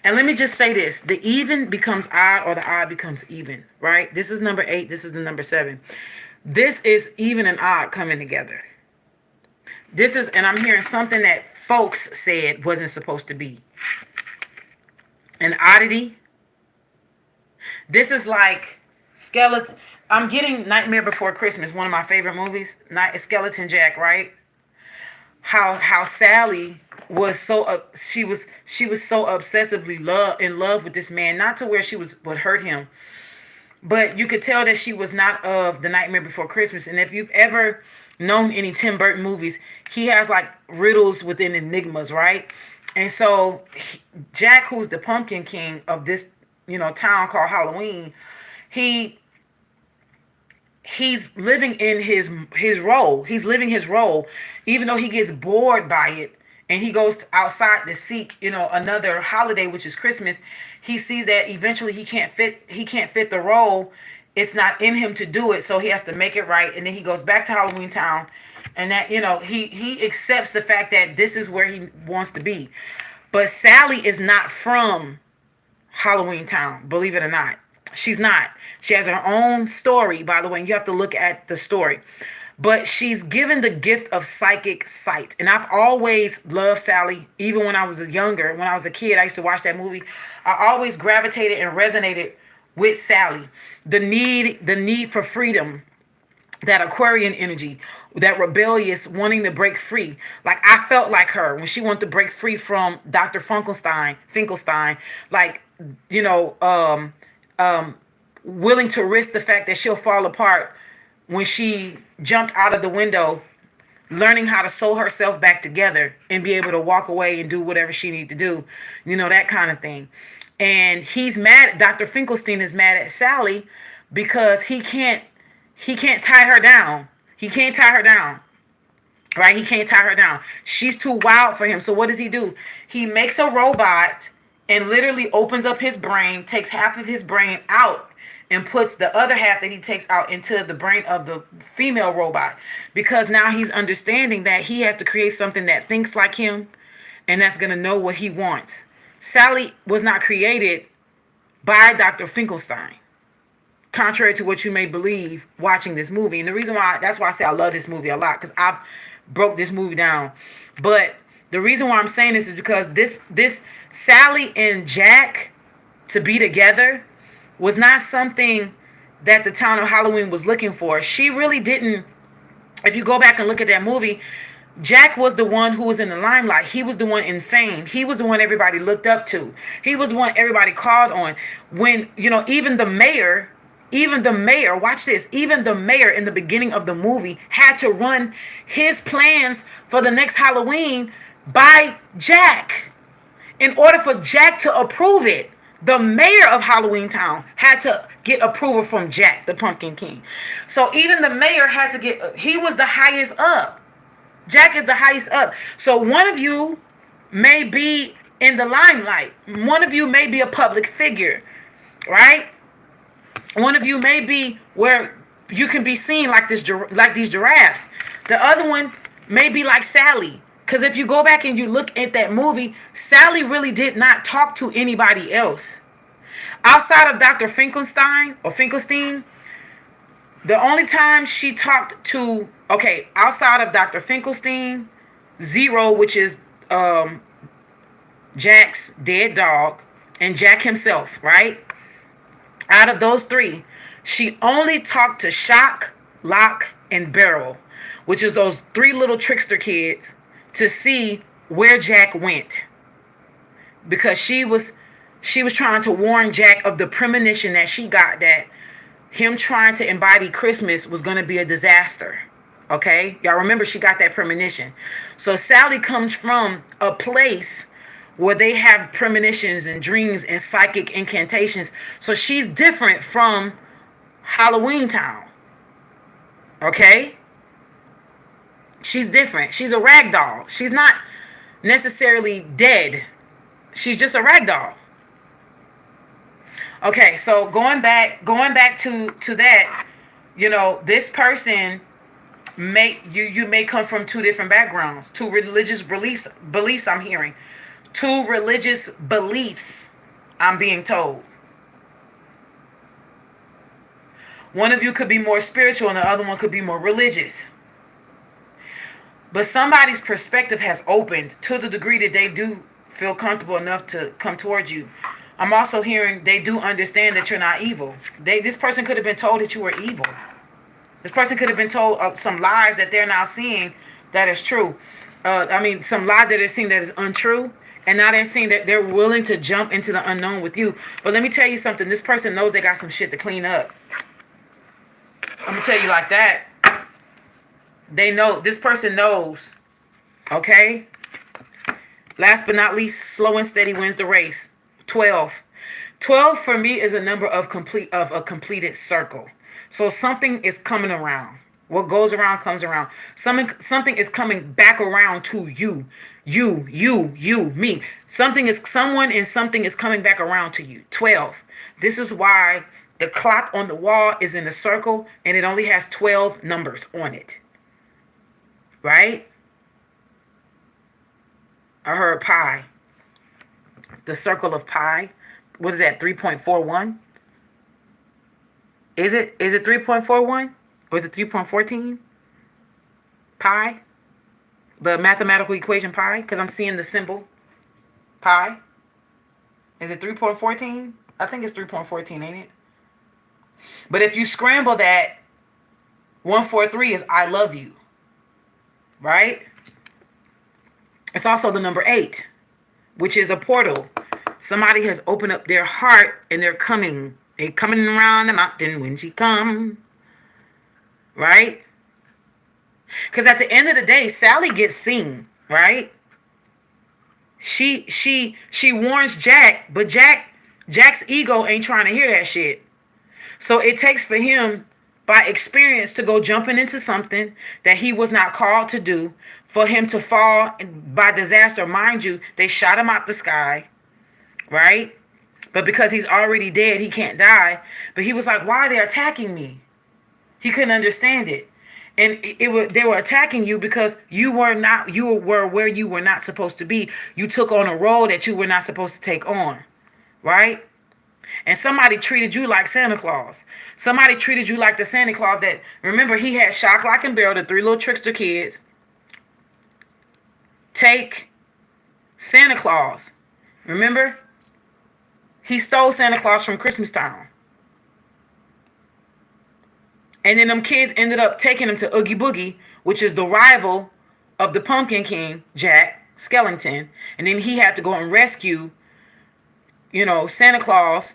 And let me just say this: the even becomes odd, or the odd becomes even. Right? This is number 8. This is the number 7. This is even and odd coming together. This is, and I'm hearing something that folks said wasn't supposed to be an oddity. This is like skeleton. I'm getting Nightmare Before Christmas, one of my favorite movies. Night Skeleton Jack, right? How Sally was so she was so obsessively in love with this man, not to where she would hurt him, but you could tell that she was not of the Nightmare Before Christmas. And if you've ever known any Tim Burton movies, he has like riddles within enigmas, right? And so Jack, who's the Pumpkin King of this, town called Halloween, he he's living in his role. He's living his role, even though he gets bored by it, and he goes outside to seek, another holiday, which is Christmas. He sees that eventually he can't fit the role. It's not in him to do it, so he has to make it right, and then he goes back to Halloween Town, and that he accepts the fact that this is where he wants to be. But Sally is not from Halloween Town, believe it or not. She's not. She has her own story, by the way, and you have to look at the story. But she's given the gift of psychic sight. And I've always loved Sally, even when I was younger. When I was a kid, I used to watch that movie. I always gravitated and resonated with Sally. The need for freedom, that Aquarian energy, that rebellious wanting to break free. Like I felt like her when she wanted to break free from Dr. Finkelstein, like, you know, willing to risk the fact that she'll fall apart when she jumped out of the window, learning how to sew herself back together and be able to walk away and do whatever she needed to do, that kind of thing. And he's mad. Dr. Finkelstein is mad at Sally because he can't tie her down. He can't tie her down. Right? He can't tie her down. She's too wild for him. So what does he do? He makes a robot and literally opens up his brain, takes half of his brain out, and puts the other half that he takes out into the brain of the female robot. Because now he's understanding that he has to create something that thinks like him and that's going to know what he wants. Sally was not created by Dr. Finkelstein, contrary to what you may believe watching this movie. And the reason why, that's why I say I love this movie a lot, because I've broke this movie down. But the reason why I'm saying this is because this Sally and Jack to be together was not something that the town of Halloween was looking for. She really didn't. If you go back and look at that movie, Jack was the one who was in the limelight. He was the one in fame. He was the one everybody looked up to. He was the one everybody called on. When, even the mayor, watch this, even the mayor in the beginning of the movie had to run his plans for the next Halloween by Jack. In order for Jack to approve it, the mayor of Halloween Town had to get approval from Jack, the Pumpkin King. So even the mayor had to he was the highest up. Jack is the highest up. So one of you may be in the limelight. One of you may be a public figure, right? One of you may be where you can be seen like these giraffes. The other one may be like Sally. Because if you go back and you look at that movie, Sally really did not talk to anybody else. Outside of Dr. Finkelstein, the only time she talked to, outside of Dr. Finkelstein, Zero, which is Jack's dead dog, and Jack himself, right? Out of those three, she only talked to Shock, Lock, and Barrel, which is those three little trickster kids, to see where Jack went, because she was trying to warn Jack of the premonition that she got, that him trying to embody Christmas was going to be a disaster. Okay, y'all remember she got that premonition. So Sally comes from a place where they have premonitions and dreams and psychic incantations. So she's different from Halloween Town. Okay? She's different. She's a rag doll. She's not necessarily dead. She's just a rag doll. Okay, so going back to that, this person you may come from two different backgrounds, two religious beliefs I'm hearing. Two religious beliefs I'm being told. One of you could be more spiritual and the other one could be more religious. But somebody's perspective has opened to the degree that they do feel comfortable enough to come towards you. I'm also hearing they do understand that you're not evil. This person could have been told that you were evil. This person could have been told some lies that they're now seeing that is true. Some lies that they're seeing that is untrue. And now they're seeing that they're willing to jump into the unknown with you. But let me tell you something. This person knows they got some shit to clean up. I'm going to tell you like that. They know. This person knows. Okay? Last but not least, slow and steady wins the race. 12. 12 for me is a number of a completed circle. So something is coming around. What goes around comes around. Something is coming back around to you. You, me. Someone and something is coming back around to you. 12. This is why the clock on the wall is in a circle and it only has 12 numbers on it. Right? I heard pi. The circle of pi. What is that? 3.41? Is it 3.41? Or is it 3.14? Pi? The mathematical equation pi? Because I'm seeing the symbol pi. Is it 3.14? I think it's 3.14, ain't it? But if you scramble that, 143 is I love you. Right? It's also the number 8, which is a portal. Somebody has opened up their heart and they're coming. They're coming around the mountain when she comes. Right? Because at the end of the day, Sally gets seen, right? She warns Jack, but Jack's ego ain't trying to hear that shit. So it takes for him, by experience, to go jumping into something that he was not called to do, for him to fall by disaster. Mind you, they shot him out the sky, right? But because he's already dead, he can't die. But he was like, why are they attacking me? He couldn't understand it. and they were attacking you because you were where you were not supposed to be. You took on a role that you were not supposed to take on, right? And somebody treated you like Santa Claus. Somebody treated you like the Santa Claus that, remember, he had Shock, Lock, and Barrel, the three little trickster kids. Take Santa Claus. Remember? He stole Santa Claus from Christmas Town. And then them kids ended up taking him to Oogie Boogie, which is the rival of the Pumpkin King, Jack Skellington. And then he had to go and rescue, Santa Claus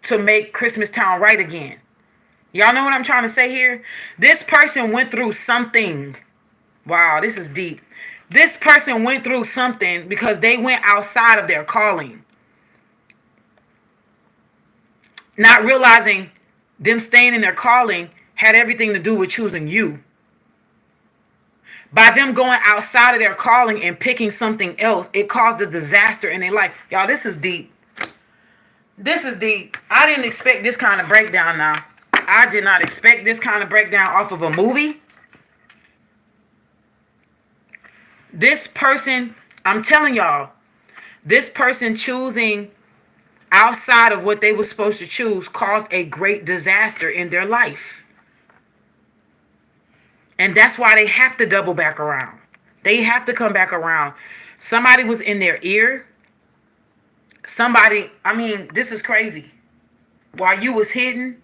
to make Christmas Town right again. Y'all know what I'm trying to say here? This person went through something. Wow, this is deep. This person went through something because they went outside of their calling. Not realizing them staying in their calling had everything to do with choosing you. By them going outside of their calling and picking something else, it caused a disaster in their life. Y'all, this is deep. This is deep. I didn't expect this kind of breakdown now. I did not expect this kind of breakdown off of a movie. This person, I'm telling y'all, this person choosing outside of what they were supposed to choose caused a great disaster in their life. And that's why they have to double back around. They have to come back around. Somebody was in their ear. This is crazy. While you was hidden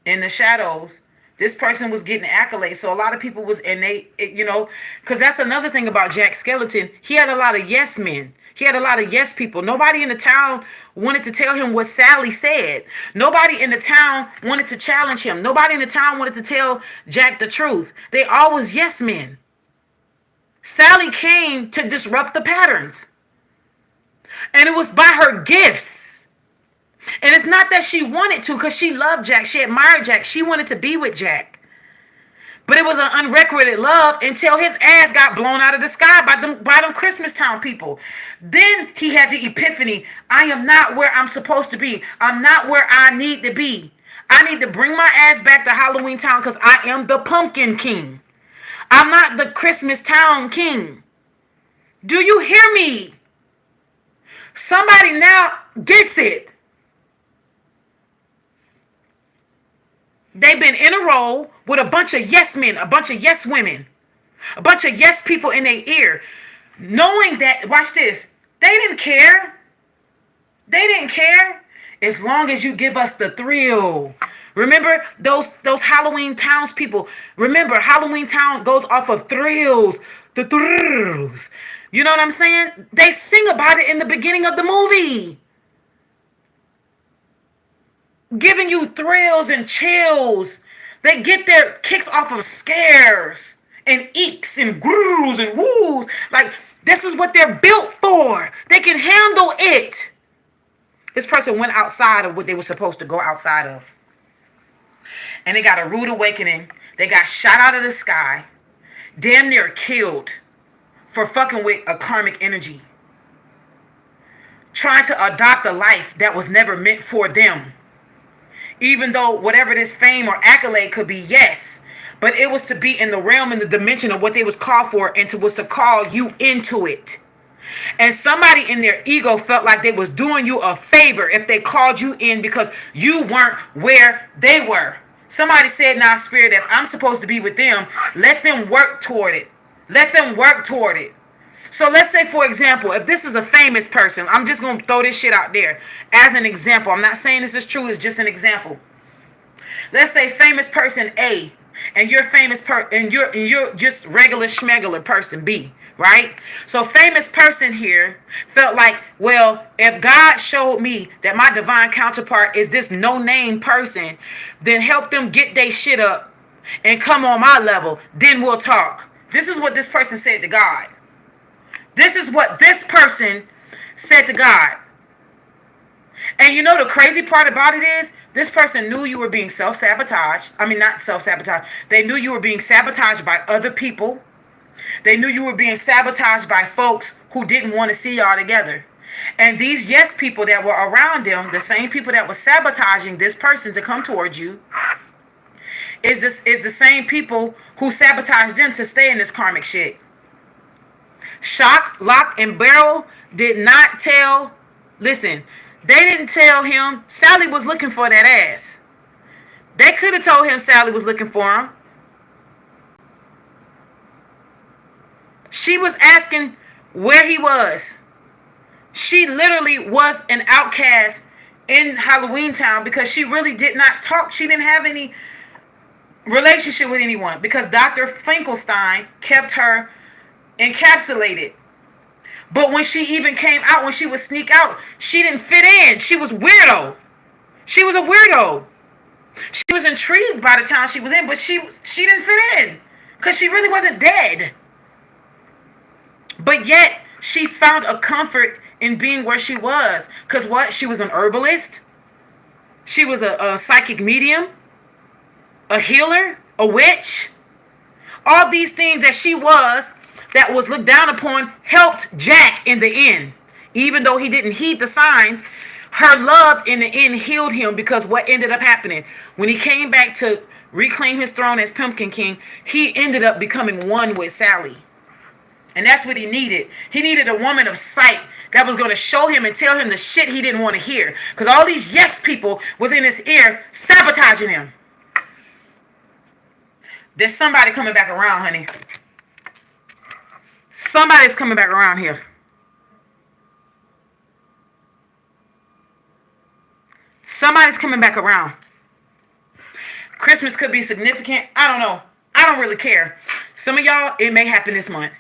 in the shadows, this person was getting accolades. So a lot of people was because that's another thing about Jack Skellington. He had a lot of yes men. He had a lot of yes people. Nobody in the town wanted to tell him what Sally said. Nobody in the town wanted to challenge him. Nobody in the town wanted to tell Jack the truth. They all was yes men. Sally came to disrupt the patterns. And it was by her gifts. And it's not that she wanted to, because she loved Jack. She admired Jack. She wanted to be with Jack. But it was an unrequited love until his ass got blown out of the sky by them Christmas Town people. Then he had the epiphany. I am not where I'm supposed to be. I'm not where I need to be. I need to bring my ass back to Halloween Town because I am the Pumpkin King. I'm not the Christmas Town King. Do you hear me? Somebody now gets it. They've been in a row with a bunch of yes men, a bunch of yes women, a bunch of yes people in their ear, knowing that, watch this, they didn't care. They didn't care as long as you give us the thrill. Remember those Halloween Towns people? Remember, Halloween Town goes off of thrills, the thrills. You know what I'm saying? They sing about it in the beginning of the movie. Giving you thrills and chills. They get their kicks off of scares and eeks and grooves and woos. Like, this is what they're built for. They can handle it. This person went outside of what they were supposed to go outside of. And they got a rude awakening. They got shot out of the sky. Damn near killed for fucking with a karmic energy. Trying to adopt a life that was never meant for them. Even though whatever this fame or accolade could be, yes. But it was to be in the realm and the dimension of what they was called for, and was to call you into it. And somebody in their ego felt like they was doing you a favor if they called you in because you weren't where they were. Somebody said, now, Spirit, if I'm supposed to be with them, let them work toward it. Let them work toward it. So let's say, for example, if this is a famous person, I'm just going to throw this shit out there as an example. I'm not saying this is true. It's just an example. Let's say famous person A, and you're and you're just regular schmegular person B, right? So famous person here felt like, well, if God showed me that my divine counterpart is this no-name person, then help them get their shit up and come on my level. Then we'll talk. This is what this person said to God. This is what this person said to God. And you know the crazy part about it is, this person knew you were being self-sabotaged. I mean, not self-sabotaged. They knew you were being sabotaged by other people. They knew you were being sabotaged by folks who didn't want to see y'all together. And these yes people that were around them, the same people that were sabotaging this person to come towards you, is the same people who sabotage them to stay in this karmic shit. Shock, Lock, and Barrel did not tell. Listen, they didn't tell him Sally was looking for that ass. They could have told him Sally was looking for him. She was asking where he was. She literally was an outcast in Halloween Town because she really did not talk. She didn't have any relationship with anyone because Dr. Finkelstein kept her encapsulated. But when she even came out, when she would sneak out, she didn't fit in. She was weirdo. She was a weirdo. She was intrigued by the town she was in, but she didn't fit in because she really wasn't dead. But yet she found a comfort in being where she was. Because what? She was an herbalist. She was a psychic medium, a healer, a witch. All these things that was looked down upon helped Jack in the end. Even though he didn't heed the signs, her love in the end healed him because what ended up happening? When he came back to reclaim his throne as Pumpkin King, he ended up becoming one with Sally. And that's what he needed. He needed a woman of sight that was going to show him and tell him the shit he didn't want to hear. Because all these yes people was in his ear sabotaging him. There's somebody coming back around, honey. Somebody's coming back around here. Somebody's coming back around. Christmas could be significant. I don't know. I don't really care. Some of y'all, it may happen this month.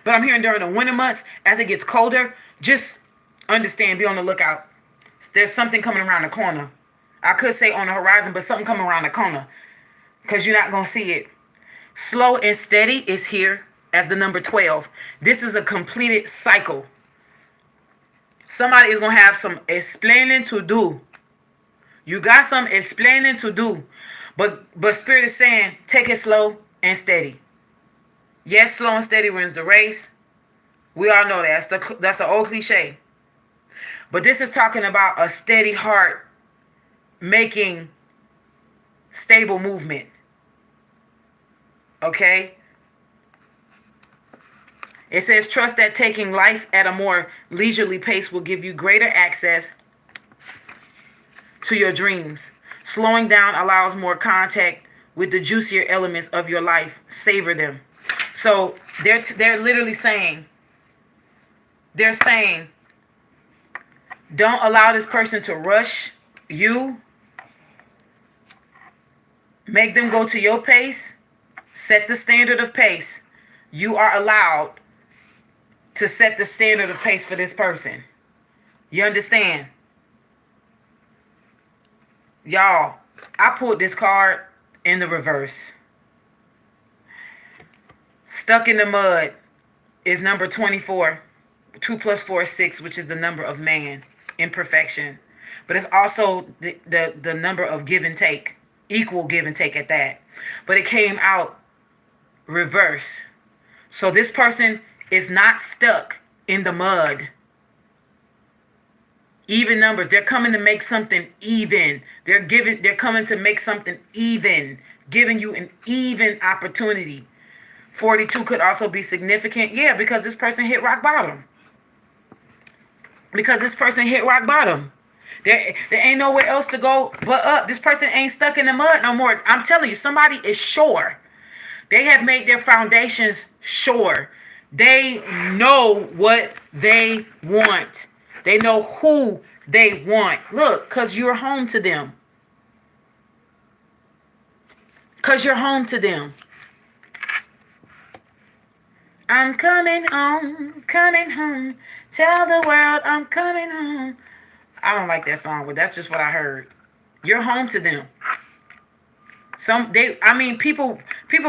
But I'm hearing during the winter months, as it gets colder, just understand, be on the lookout. There's something coming around the corner. I could say on the horizon, but something coming around the corner. Because you're not going to see it. Slow and steady is here as the number 12. This is a completed cycle. Somebody is going to have some explaining to do. You got some explaining to do. But Spirit is saying, take it slow and steady. Yes, slow and steady wins the race. We all know that. That's the old cliche. But this is talking about a steady heart making stable movement. Okay? It says, trust that taking life at a more leisurely pace will give you greater access to your dreams. Slowing down allows more contact with the juicier elements of your life. Savor them. So they're literally saying, don't allow this person to rush you. Make them go to your pace. Set the standard of pace. You are allowed to set the standard of pace for this person. You understand? Y'all, I pulled this card in the reverse. Stuck in the mud is number 24. 2 plus 4 is 6, which is the number of man, imperfection. But it's also the number of give and take, equal give and take at that. But it came out reverse. So this person is not stuck in the mud. Even numbers, they're coming to make something even. They're coming to make something even, giving you an even opportunity. 42 could also be significant. Yeah, because this person hit rock bottom. There ain't nowhere else to go but up. This person ain't stuck in the mud no more. I'm telling you, somebody is sure. They have made their foundations sure. They know what they want. They know who they want. Look, because you're home to them. I'm coming home, coming home. Tell the world I'm coming home. I don't like that song, but that's just what I heard. You're home to them. People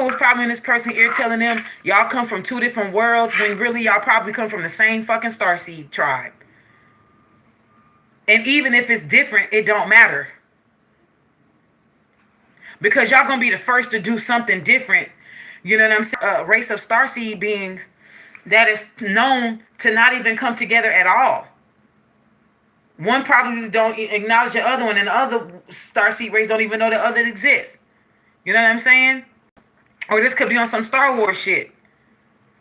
was probably in this person's ear telling them y'all come from two different worlds when really y'all probably come from the same fucking starseed tribe. And even if it's different, it don't matter. Because y'all gonna be the first to do something different. You know what I'm saying? A race of starseed beings that is known to not even come together at all. One probably don't acknowledge the other one, and the other starseed race don't even know the other exists. You know what I'm saying? Or this could be on some Star Wars shit,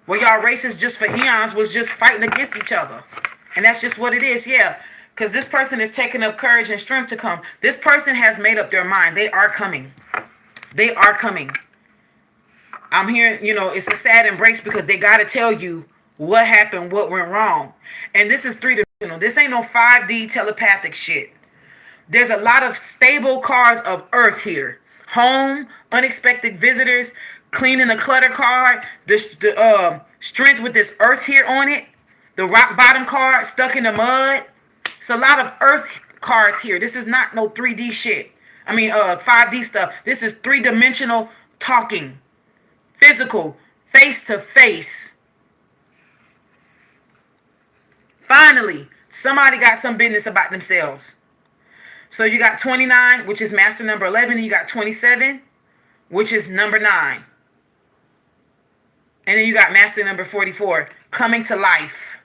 where y'all races just for eons was just fighting against each other. And that's just what it is, yeah. Because this person is taking up courage and strength to come. This person has made up their mind. They are coming. They are coming. I'm hearing, it's a sad embrace because they got to tell you what happened, what went wrong. And this is three-dimensional. This ain't no 5D telepathic shit. There's a lot of stable cards of earth here. Home, unexpected visitors, cleaning the clutter card, the strength with this earth here on it, the rock bottom card stuck in the mud. It's a lot of earth cards here. This is not no 3D shit. 5D stuff. This is three-dimensional talking. Physical, face to face. Finally, somebody got some business about themselves. So you got 29, which is master number 11, and you got 27, which is number 9. And then you got master number 44, coming to life.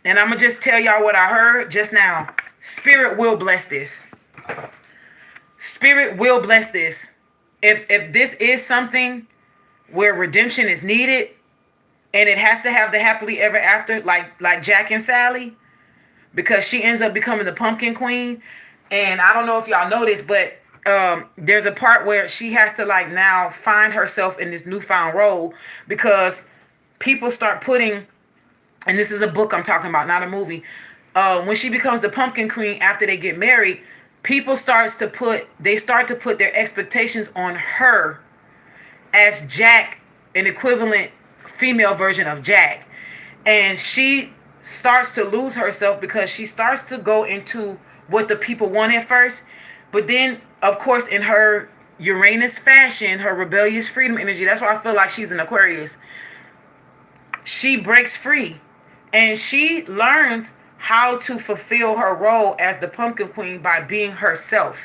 And I'm going to just tell y'all what I heard just now. Spirit will bless this. Spirit will bless this. If this is something where redemption is needed, and it has to have the happily ever after, like Jack and Sally, because she ends up becoming the pumpkin queen. And I don't know if y'all know this, but there's a part where she has to now find herself in this newfound role, because people start putting, and this is a book I'm talking about, not a movie. When she becomes the pumpkin queen after they get married, people start to put their expectations on her as Jack, an equivalent female version of Jack. And she starts to lose herself because she starts to go into what the people want at first. But then, of course, in her Uranus fashion, her rebellious freedom energy, that's why I feel like she's an Aquarius. She breaks free and she learns how to fulfill her role as the pumpkin queen by being herself.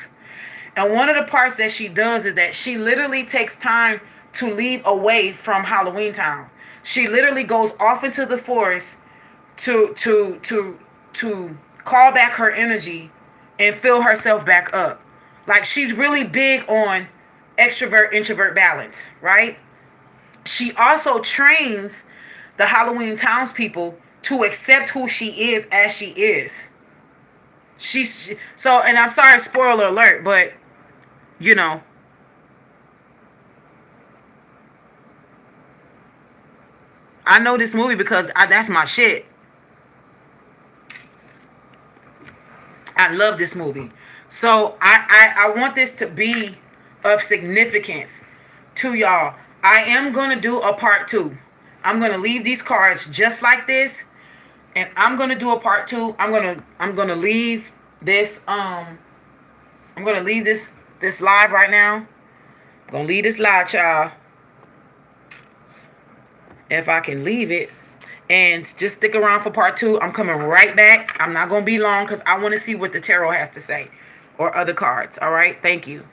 And one of the parts that she does is that she literally takes time to leave away from Halloween Town. She literally goes off into the forest to call back her energy and fill herself back up. Like, she's really big on extrovert introvert balance, right? She also trains the Halloween townspeople to accept who she is as she is. So, and I'm sorry, spoiler alert, but I know this movie because that's my shit. I love this movie. So I want this to be of significance to y'all. I am going to do a part 2. I'm going to leave these cards just like this, and I'm going to do a part 2. I'm going to leave this I'm going to leave this live right now. I'm going to leave this live, child. If I can leave it. And just stick around for part 2. I'm coming right back. I'm not going to be long because I want to see what the tarot has to say. Or other cards. All right? Thank you.